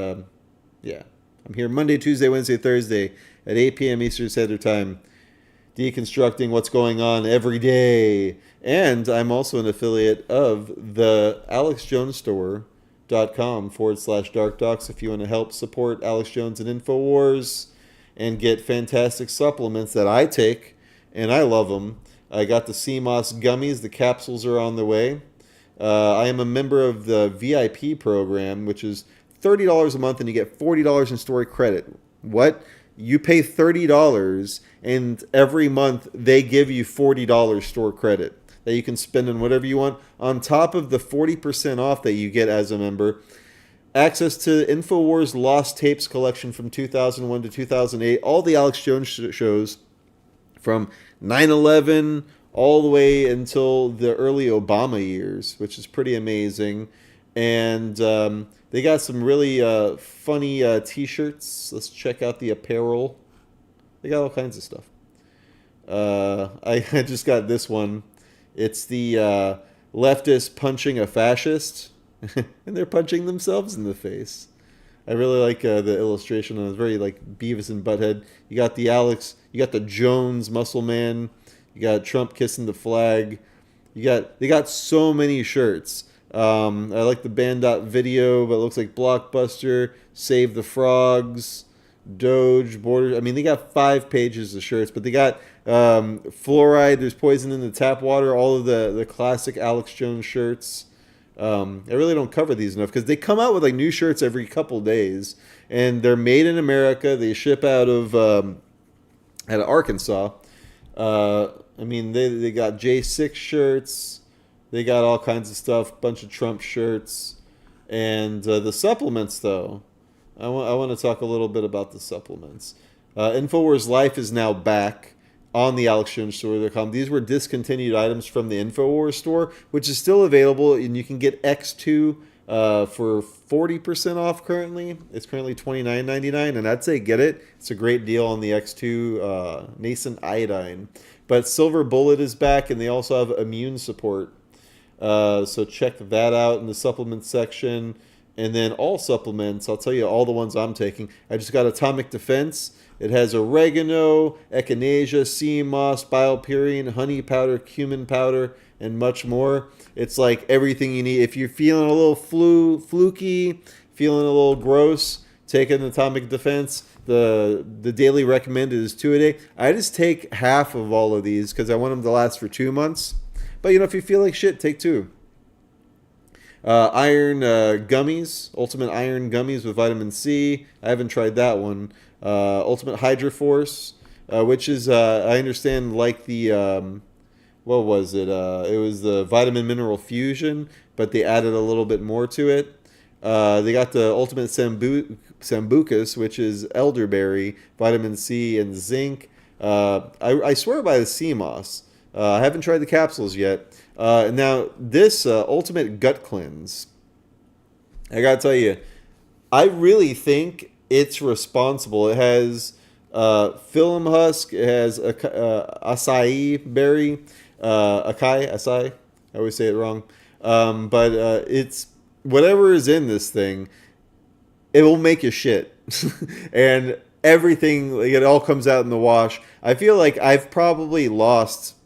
Speaker 2: yeah, I'm here Monday, Tuesday, Wednesday, Thursday at 8 p.m. Eastern Standard Time, deconstructing what's going on every day. And I'm also an affiliate of the AlexJonesStore.com/DarkDox if you want to help support Alex Jones and Infowars and get fantastic supplements that I take, and I love them. I got the CMOS gummies. The capsules are on the way. I am a member of the VIP program, which is $30 a month, and you get $40 in story credit. What? You pay $30, and every month they give you $40 store credit that you can spend on whatever you want, on top of the 40% off that you get as a member. Access to Infowars Lost Tapes collection from 2001 to 2008, all the Alex Jones shows from 9/11 all the way until the early Obama years, which is pretty amazing. And they got some really funny t-shirts. Let's check out the apparel. They got all kinds of stuff. I just got this one. It's the leftist punching a fascist, and they're punching themselves in the face. I really like the illustration. It's very like Beavis and Butthead. You got the Alex, you got the Jones Muscle Man, you got Trump kissing the flag. They got so many shirts. I like the band.video, but it looks like Blockbuster, Save the Frogs, DOGE, Borders. I mean, they got 5 pages of shirts, but they got Fluoride, There's Poison in the Tap Water, all of the classic Alex Jones shirts. I really don't cover these enough because they come out with like new shirts every couple days, and they're made in America. They ship out of Arkansas. I mean, they got J6 shirts. They got all kinds of stuff, bunch of Trump shirts. And the supplements, though, I want to talk a little bit about the supplements. Infowars Life is now back on the AlexJonesStore.com. These were discontinued items from the Infowars store, which is still available, and you can get X2 for 40% off currently. It's currently $29.99, and I'd say get it. It's a great deal on the X2 nascent iodine. But Silver Bullet is back, and they also have immune support. So check that out in the supplement section. And then all supplements, I'll tell you all the ones I'm taking. I just got Atomic Defense. It has oregano, echinacea, sea moss, biopyrin, honey powder, cumin powder, and much more. It's like everything you need. If you're feeling a little fluky, feeling a little gross, take an Atomic Defense. The daily recommended is 2 a day. I just take half of all of these because I want them to last for 2 months. But, you know, if you feel like shit, take 2. Iron gummies, Ultimate Iron gummies with vitamin C. I haven't tried that one. Ultimate Hydra Force, which is, I understand, like the, what was it? It was the Vitamin Mineral Fusion, but they added a little bit more to it. They got the Ultimate Sambucus, which is elderberry, vitamin C, and zinc. I swear by the sea moss. I haven't tried the capsules yet. Now, this Ultimate Gut Cleanse, I gotta tell you, I really think it's responsible. It has psyllium husk, it has acai berry, acai, I always say it wrong. But it's, whatever is in this thing, it will make you shit. And everything, like, it all comes out in the wash. I feel like I've probably lost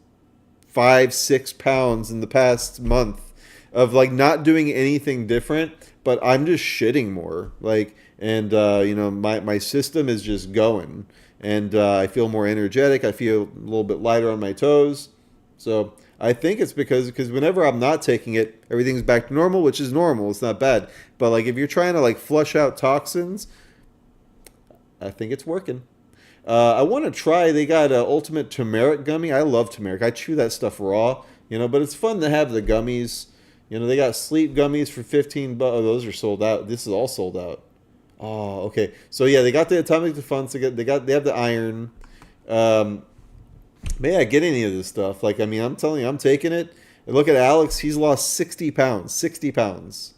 Speaker 2: 5-6 pounds in the past month of like not doing anything different, but I'm just shitting more, like, and you know, my system is just going, and I feel more energetic. I feel a little bit lighter on my toes. So I think it's because whenever I'm not taking it, everything's back to normal, which is normal. It's not bad. But like if you're trying to like flush out toxins, I think it's working. I want to try, they got Ultimate Turmeric Gummy. I love turmeric. I chew that stuff raw, you know, but it's fun to have the gummies. You know, they got sleep gummies for $15. Oh, those are sold out. This is all sold out. Oh, okay. So yeah, they got the Atomic Defense. They have the iron. May I get any of this stuff? Like, I mean, I'm telling you, I'm taking it. And look at Alex. He's lost 60 pounds. 60 pounds.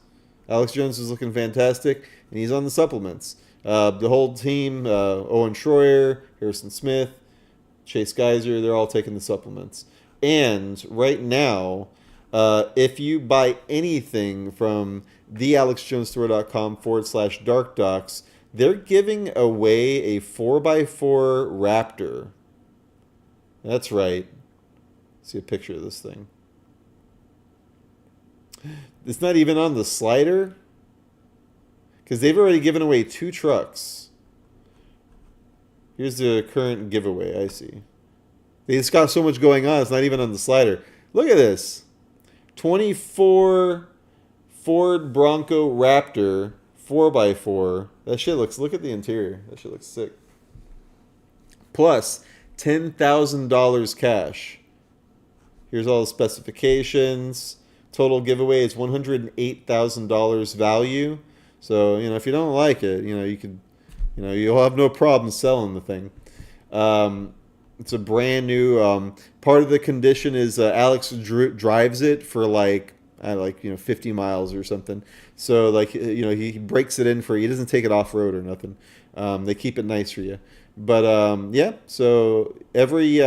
Speaker 2: Alex Jones is looking fantastic, and he's on the supplements. The whole team, Owen Schroyer, Harrison Smith, Chase Geyser, they're all taking the supplements. And right now, if you buy anything from thealexjonestore.com/DarkDox, they're giving away a 4x4 Raptor. That's right. See a picture of this thing. It's not even on the slider, because they've already given away 2 trucks. Here's the current giveaway. I see. They just got so much going on, it's not even on the slider. Look at this. 24 Ford Bronco Raptor 4x4. That shit looks, look at the interior. That shit looks sick. Plus $10,000 cash. Here's all the specifications. Total giveaway is $108,000 value. So, you know, if you don't like it, you know, you could, you know, you'll have no problem selling the thing. It's a brand new, part of the condition is Alex drives it for like, you know, 50 miles or something. So like, you know, he breaks it in for you. He doesn't take it off road or nothing. They keep it nice for you. But yeah, so every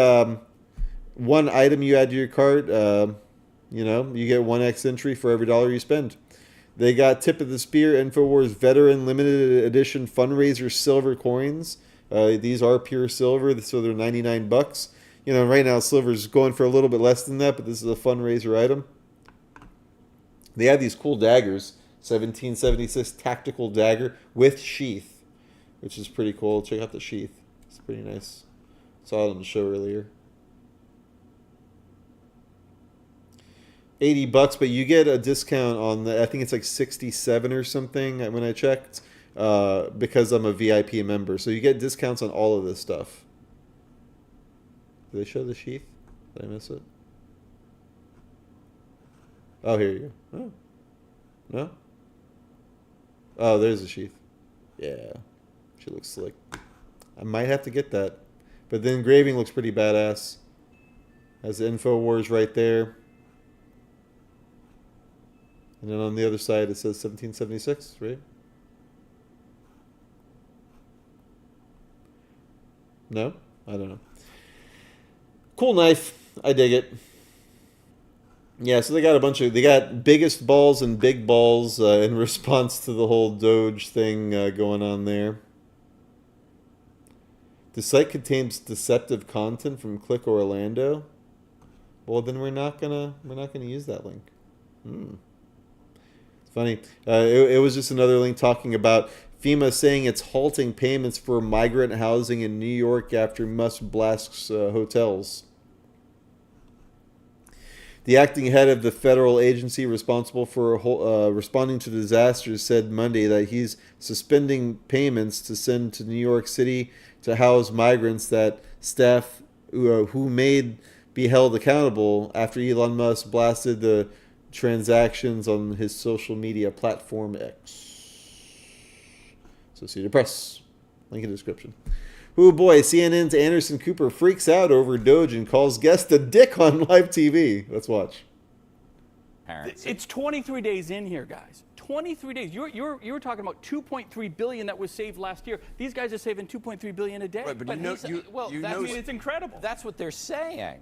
Speaker 2: one item you add to your cart, you know, you get 1x entry for every $1 you spend. They got Tip of the Spear Infowars Veteran Limited Edition Fundraiser Silver Coins. These are pure silver, so they're $99. You know, right now silver's going for a little bit less than that, but this is a fundraiser item. They have these cool daggers. 1776 Tactical Dagger with sheath, which is pretty cool. Check out the sheath. It's pretty nice. Saw it on the show earlier. $80, but you get a discount on the, I think it's like 67 or something when I checked, because I'm a VIP member. So you get discounts on all of this stuff. Did they show the sheath? Did I miss it? Oh, here you go. Oh. No? Oh, there's the sheath. Yeah. She looks slick. I might have to get that. But the engraving looks pretty badass. Has the Infowars right there. And then on the other side it says 1776, right? No? I don't know. Cool knife. I dig it. Yeah, so they got a bunch of, they got biggest balls and big balls in response to the whole DOGE thing going on there. The site contains deceptive content from Click Orlando. Well, then we're not gonna use that link. It's funny. It was just another link talking about FEMA saying it's halting payments for migrant housing in New York after Musk blasts hotels. The acting head of the federal agency responsible for responding to disasters said Monday that he's suspending payments to send to New York City to house migrants that staff who may be held accountable after Elon Musk blasted the transactions on his social media platform X. Associated Press. Link in the description. Oh boy, CNN's Anderson Cooper freaks out over DOGE and calls guest a dick on live TV. Let's watch.
Speaker 1: It's 23 days in here, guys. 23 days. You were talking about 2.3 billion that was saved last year. These guys are saving 2.3 billion a day.
Speaker 13: Right, but
Speaker 1: it's incredible.
Speaker 13: That's what they're saying.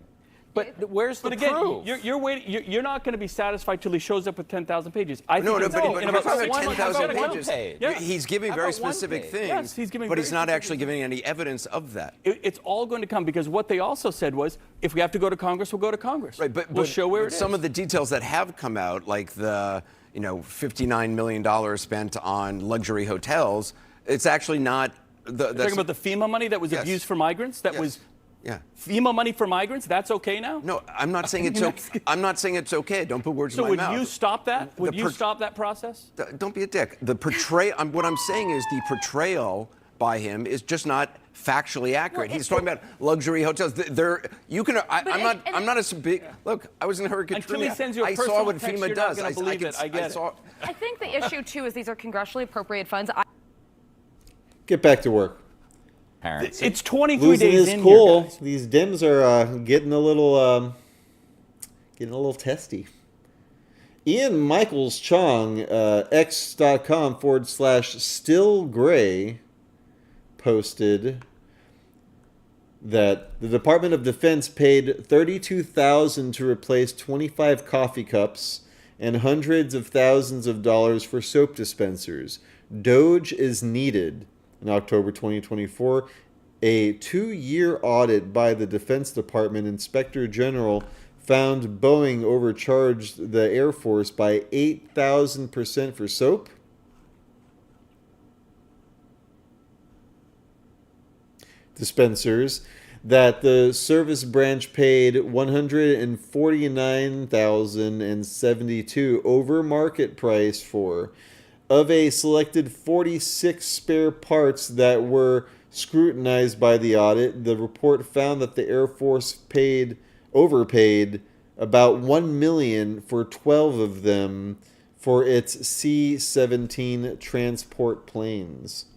Speaker 13: But where's the
Speaker 1: But again,
Speaker 13: proof?
Speaker 1: you're waiting. You're not going to be satisfied till he shows up with 10,000 pages.
Speaker 13: But you're talking about
Speaker 1: 10,000
Speaker 13: pages.
Speaker 1: Yeah.
Speaker 13: He's giving very specific things,
Speaker 1: Yes, he's giving
Speaker 13: but
Speaker 1: very
Speaker 13: he's not
Speaker 1: specific
Speaker 13: actually giving any evidence of that.
Speaker 1: It's all going to come because what they also said was, if we have to go to Congress, we'll go to Congress.
Speaker 13: Right, but
Speaker 1: we'll show where it is.
Speaker 13: Some of the details that have come out, like the $59 million spent on luxury hotels, it's actually not.
Speaker 1: You're talking about the FEMA money that was abused for migrants. That was.
Speaker 13: Yeah.
Speaker 1: FEMA money for migrants, that's okay now?
Speaker 13: No, I'm not saying it's okay. I'm not saying it's okay. Don't put words in my mouth.
Speaker 1: So would you stop that? Would you stop that process?
Speaker 13: Don't be a dick. The portrayal. What I'm saying is the portrayal by him is just not factually accurate. He's talking about luxury hotels. I'm not as big. Look, I was in Hurricane
Speaker 1: Katrina. Until he sends you a
Speaker 13: I
Speaker 1: personal
Speaker 13: saw what
Speaker 1: text,
Speaker 13: FEMA
Speaker 1: you're
Speaker 13: does.
Speaker 1: not going to believe it. I get it.
Speaker 15: I think the issue too is these are congressionally appropriated funds.
Speaker 2: Get back to work.
Speaker 1: It's 23
Speaker 2: Losing
Speaker 1: days
Speaker 2: is
Speaker 1: in
Speaker 2: cool.
Speaker 1: here, guys.
Speaker 2: These Dems are getting a little testy. Ian Michaels Chong, x.com/stillgray, posted that the Department of Defense paid $32,000 to replace 25 coffee cups and hundreds of thousands of dollars for soap dispensers. DOGE is needed. In October 2024, a 2-year audit by the Defense Department Inspector General found Boeing overcharged the Air Force by 8,000% for soap. Dispensers that the service branch paid $149,072 over market price for. Of a selected 46 spare parts that were scrutinized by the audit, the report found that the Air Force overpaid about $1 million for 12 of them for its C-17 transport planes.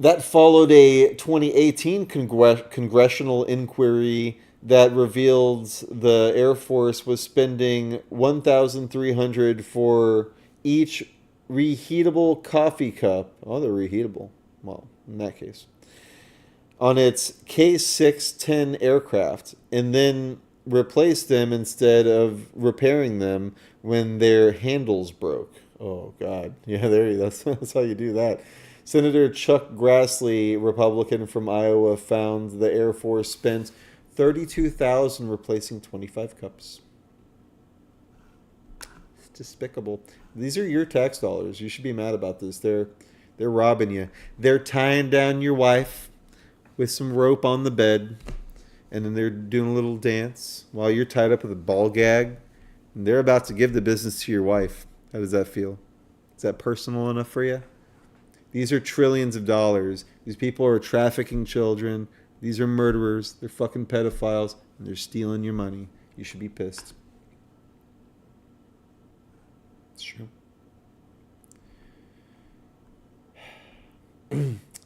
Speaker 2: That followed a 2018 congressional inquiry that revealed the Air Force was spending $1,300 for each reheatable coffee cup. Oh, they're reheatable. Well, in that case. On its K-610 aircraft, and then replaced them instead of repairing them when their handles broke. Oh, God. Yeah, that's how you do that. Senator Chuck Grassley, Republican from Iowa, found the Air Force spent $32,000 replacing 25 cups. It's despicable. These are your tax dollars. You should be mad about this. They're robbing you. They're tying down your wife with some rope on the bed, and then they're doing a little dance while you're tied up with a ball gag, and they're about to give the business to your wife. How does that feel? Is that personal enough for you? These are trillions of dollars. These people are trafficking children. These are murderers. They're fucking pedophiles. And they're stealing your money. You should be pissed. It's true.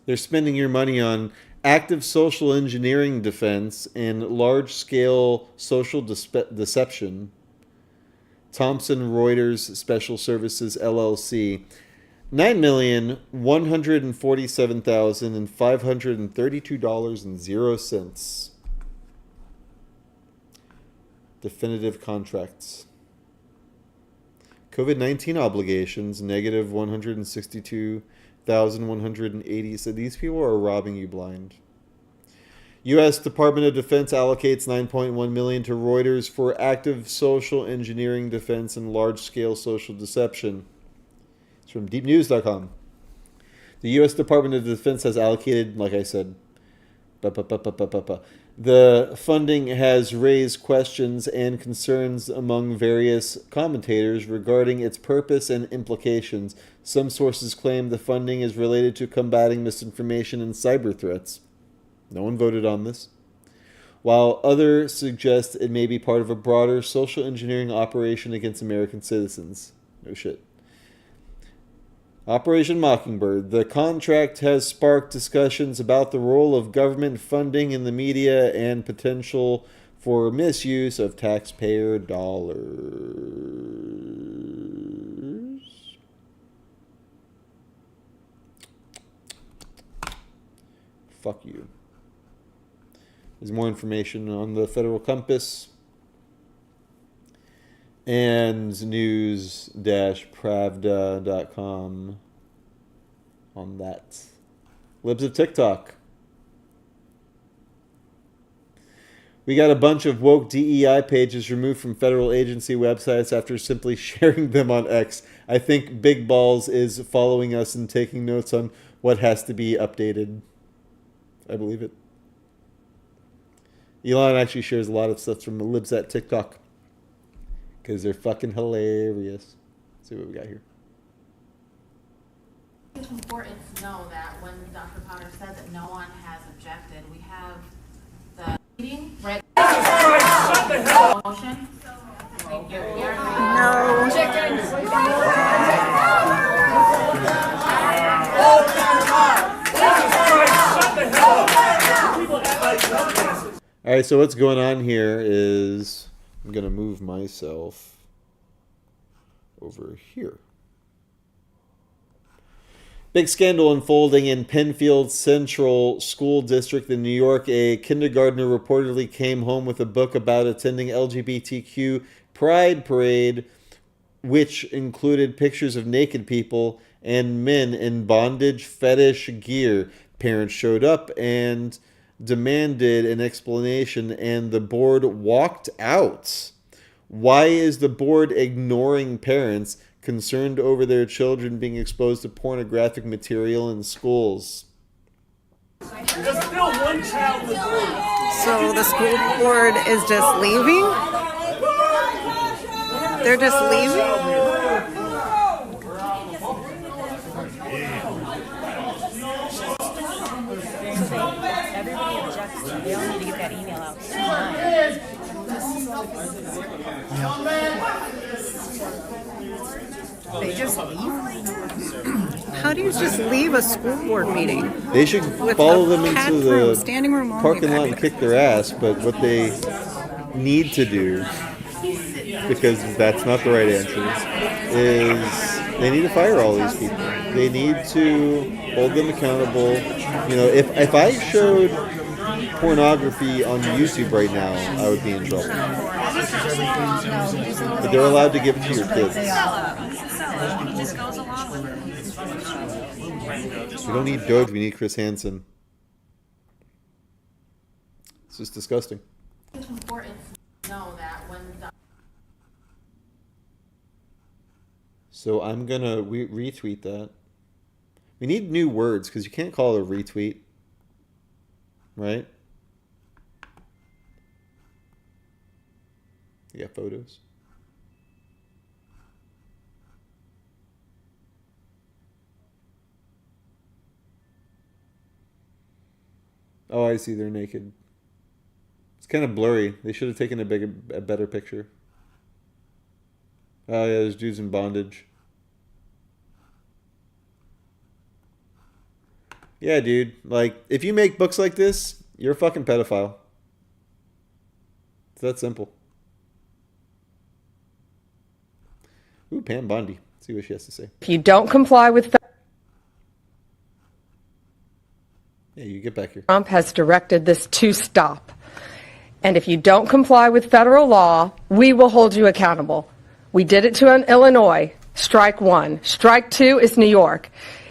Speaker 2: They're spending your money on active social engineering defense and large-scale social deception. Thomson Reuters Special Services, LLC. $9,147,532.00. Definitive contracts. COVID-19 obligations, negative $162,180. So these people are robbing you blind. U.S. Department of Defense allocates $9.1 million to Reuters for active social engineering defense and large-scale social deception. It's from deepnews.com. The U.S. Department of Defense has allocated, like I said, The funding has raised questions and concerns among various commentators regarding its purpose and implications. Some sources claim the funding is related to combating misinformation and cyber threats. No one voted on this. While others suggest it may be part of a broader social engineering operation against American citizens. No shit. Operation Mockingbird. The contract has sparked discussions about the role of government funding in the media and potential for misuse of taxpayer dollars. Fuck you. There's more information on the Federal Compass and news-pravda.com on that. Libs of TikTok. We got a bunch of woke DEI pages removed from federal agency websites after simply sharing them on X. I think Big Balls is following us and taking notes on what has to be updated. I believe it. Elon actually shares a lot of stuff from the libs at TikTok because they're fucking hilarious. Let's see what we got here.
Speaker 3: It's important to know that when Dr. Potter said that no one has objected, we have the meeting right. Motion. Thank you.
Speaker 2: All right, so what's going on here is I'm going to move myself over here. Big scandal unfolding in Penfield Central School District in New York. A kindergartner reportedly came home with a book about attending LGBTQ pride parade, which included pictures of naked people and men in bondage fetish gear. Parents showed up and demanded an explanation, and the board walked out. Why is the board ignoring parents concerned over their children being exposed to pornographic material in schools?
Speaker 16: There's still one child in the group.
Speaker 17: So the school board is just leaving? They're just leaving?
Speaker 18: They all need to get that email out.
Speaker 17: They just leave? How do you just leave a school board meeting?
Speaker 2: They should follow them into the
Speaker 17: standing room
Speaker 2: parking lot and kick their ass, but what they need to do, because that's not the right answer, is they need to fire all these people. They need to hold them accountable. You know, if I showed pornography on YouTube right now, I would be in trouble. But they're allowed to give it to your kids. We don't need DOGE, we need Chris Hansen. It's just disgusting.
Speaker 3: It's important to know that when
Speaker 2: So I'm going to retweet that. We need new words because you can't call it a retweet. Right? You got photos. Oh, I see. They're naked. It's kind of blurry. They should have taken a better picture. Oh, yeah, there's dudes in bondage. Yeah, dude. Like, if you make books like this, you're a fucking pedophile. It's that simple. Ooh, Pam Bondi. Let's see what she has to say.
Speaker 19: If you don't comply with
Speaker 2: Yeah, you get back here.
Speaker 19: Trump has directed this to stop. And if you don't comply with federal law, we will hold you accountable. We did it to Illinois. Strike one. Strike two is New York.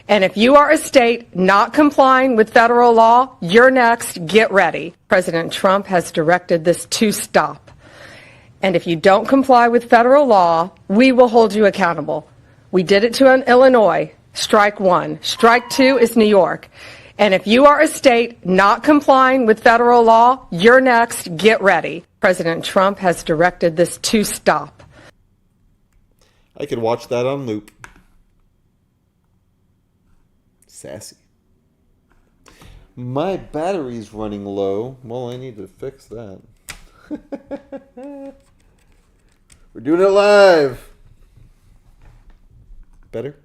Speaker 19: And if you are a state not complying with federal law, you're next. Get ready. President Trump has directed this to stop. And if you don't comply with federal law, we will hold you accountable. We did it to Illinois. Strike one. Strike two is New York. And if you are a state not complying with federal law, you're next. Get ready. President Trump has directed this to stop.
Speaker 2: I could watch that on loop. Sassy. My battery's running low. Well, I need to fix that. We're doing it live. Better?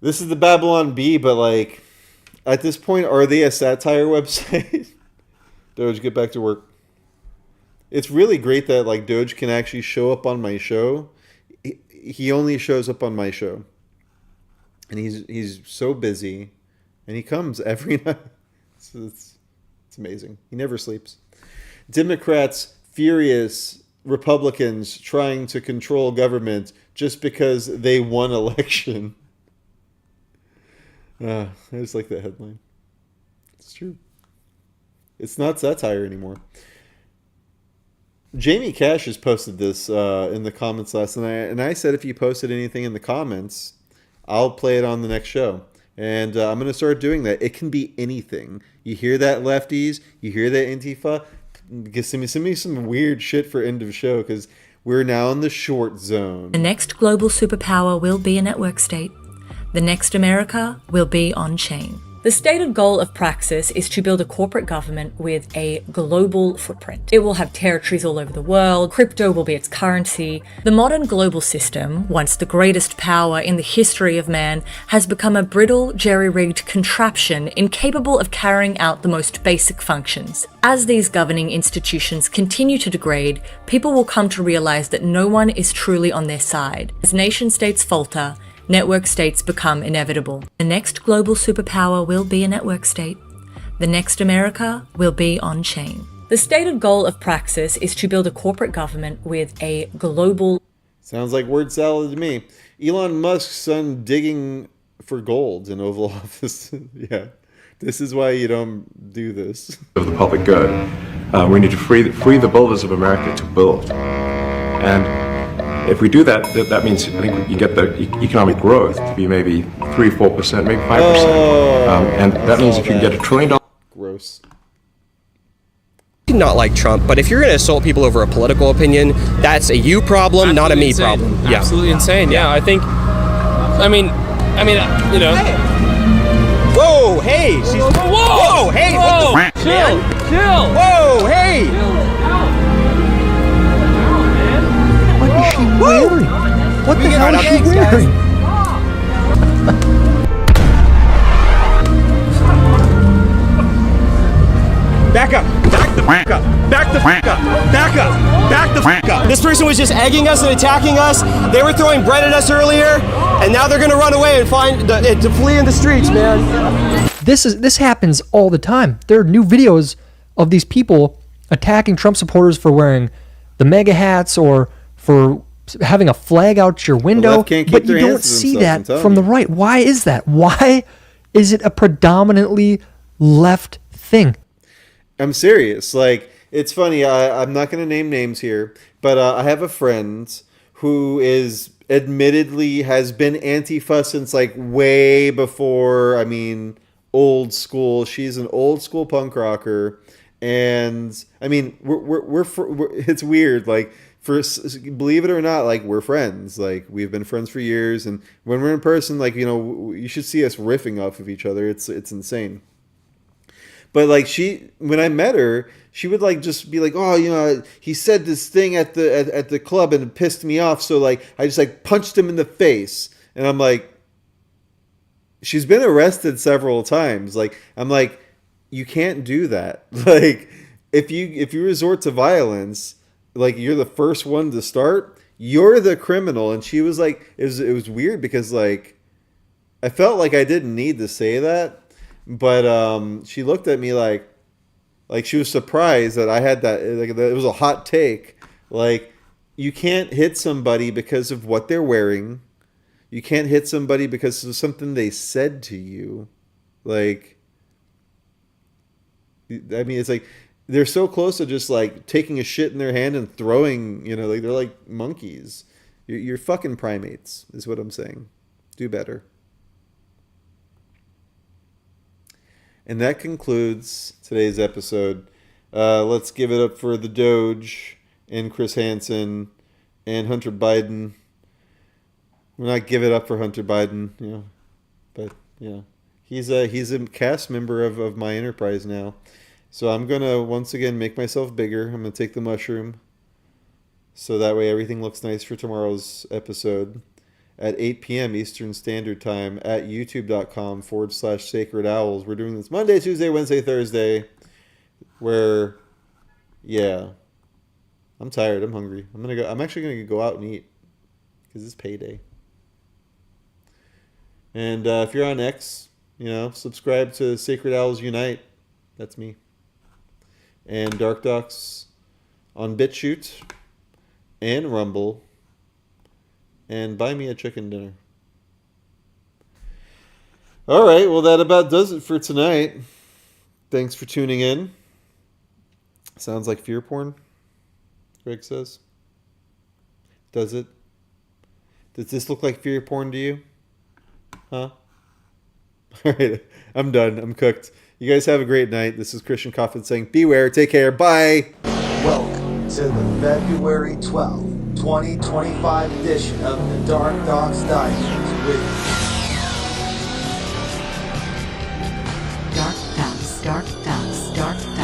Speaker 2: This is the Babylon Bee, but like, at this point, are they a satire website? Doge, get back to work. It's really great that like Doge can actually show up on my show. He only shows up on my show. And he's so busy. And he comes every night. It's amazing. He never sleeps. Democrats furious. Republicans trying to control government just because they won election. I just like that headline. It's true. It's not satire anymore. Jamie Cash has posted this in the comments last night, and I said if you posted anything in the comments, I'll play it on the next show. And I'm going to start doing that. It can be anything. You hear that, lefties? You hear that, Antifa? Send me some weird shit for end of show, because we're now in the short zone.
Speaker 4: The next global superpower will be a network state. The next America will be on-chain. The stated goal of Praxis is to build a corporate government with a global footprint. It will have territories all over the world, crypto will be its currency. The modern global system, once the greatest power in the history of man, has become a brittle, jerry-rigged contraption incapable of carrying out the most basic functions. As these governing institutions continue to degrade, people will come to realize that no one is truly on their side. As nation-states falter, network states become inevitable. The next global superpower will be a network state. The next America will be on-chain. The stated goal of Praxis is to build a corporate government with a global...
Speaker 2: Sounds like word salad to me. Elon Musk's son digging for gold in Oval Office. Yeah, this is why you don't do this.
Speaker 5: Of the public good. We need to free the builders of America to build. And if we do that, that means I think you get the economic growth to be maybe 3-4%, maybe 5%. And that means if you can get $1 trillion.
Speaker 2: Gross.
Speaker 20: Not like Trump, but if you're going to assault people over a political opinion, that's a you problem, not a me problem. Yeah.
Speaker 21: Absolutely insane. Yeah, I think. I mean, you know.
Speaker 20: Whoa, hey, she's. Whoa, hey,
Speaker 21: whoa,
Speaker 20: what the?
Speaker 21: Chill.
Speaker 20: Whoa, hey.
Speaker 21: What is she wearing?
Speaker 20: What the hell is she wearing? Back up. Back the fuck up. Back the fuck up. Back up. Back the fuck up. This person was just egging us and attacking us. They were throwing bread at us earlier, and now they're gonna run away and to flee in the streets, man.
Speaker 23: This happens all the time. There are new videos of these people attacking Trump supporters for wearing the MAGA hats or for having a flag out your window, but you don't see that from the right. Why is that? Why is it a predominantly left thing?
Speaker 2: I'm serious. Like, it's funny. I'm not going to name names here, but I have a friend who is admittedly has been Antifa since like way before. I mean, old school. She's an old school punk rocker, and I mean, we're it's weird. Like, believe it or not, like, we're friends. Like, we've been friends for years, and when we're in person, like, you know, you should see us riffing off of each other. It's insane. But like, when I met her, she would like just be like, oh, you know, he said this thing at the club and it pissed me off, so like I just like punched him in the face. And I'm like, she's been arrested several times. Like, I'm like, you can't do that. Like, if you resort to violence, like, you're the first one to start, you're the criminal. And she was like, it was weird because like I felt like I didn't need to say that. But she looked at me like she was surprised that I had that. Like, it was a hot take. Like, you can't hit somebody because of what they're wearing. You can't hit somebody because of something they said to you. Like, I mean, it's like they're so close to just like taking a shit in their hand and throwing. You know, like they're like monkeys. You're fucking primates, is what I'm saying. Do better. And that concludes today's episode. Let's give it up for the DOGE and Chris Hansen and Hunter Biden. We'll not give it up for Hunter Biden, but he's a cast member of my enterprise now. So I'm gonna once again make myself bigger. I'm gonna take the mushroom, so that way everything looks nice for tomorrow's episode at 8 p.m. Eastern Standard Time at youtube.com/Sacred Owls. We're doing this Monday, Tuesday, Wednesday, Thursday. Where, I'm tired. I'm hungry. I'm actually gonna go out and eat because it's payday. And if you're on X, subscribe to Sacred Owls Unite. That's me. And DarkDox on BitChute and Rumble. And buy me a chicken dinner. All right, well, that about does it for tonight. Thanks for tuning in. Sounds like fear porn, Greg says. Does it? Does this look like fear porn to you? Huh? All right, I'm done. I'm cooked. You guys have a great night. This is Christian Coffins saying beware. Take care. Bye.
Speaker 6: Welcome to the February 12th, 2025 edition of the DarkDox Digest with
Speaker 7: DarkDox Digest.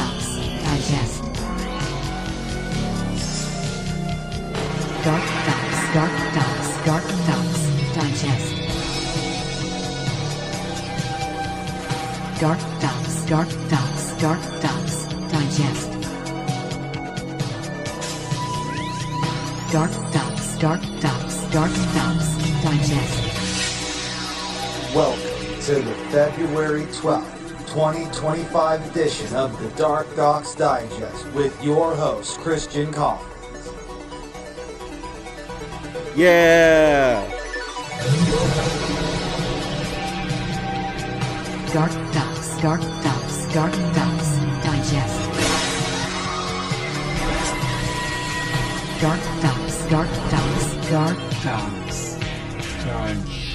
Speaker 7: DarkDox Digest. DarkDox Digest. DarkDox Digest.
Speaker 6: Welcome to the February 12th, 2025 edition of the DarkDox Digest with your host, Christian Coffins.
Speaker 2: Yeah!
Speaker 7: DarkDox Digest. DarkDox Digest.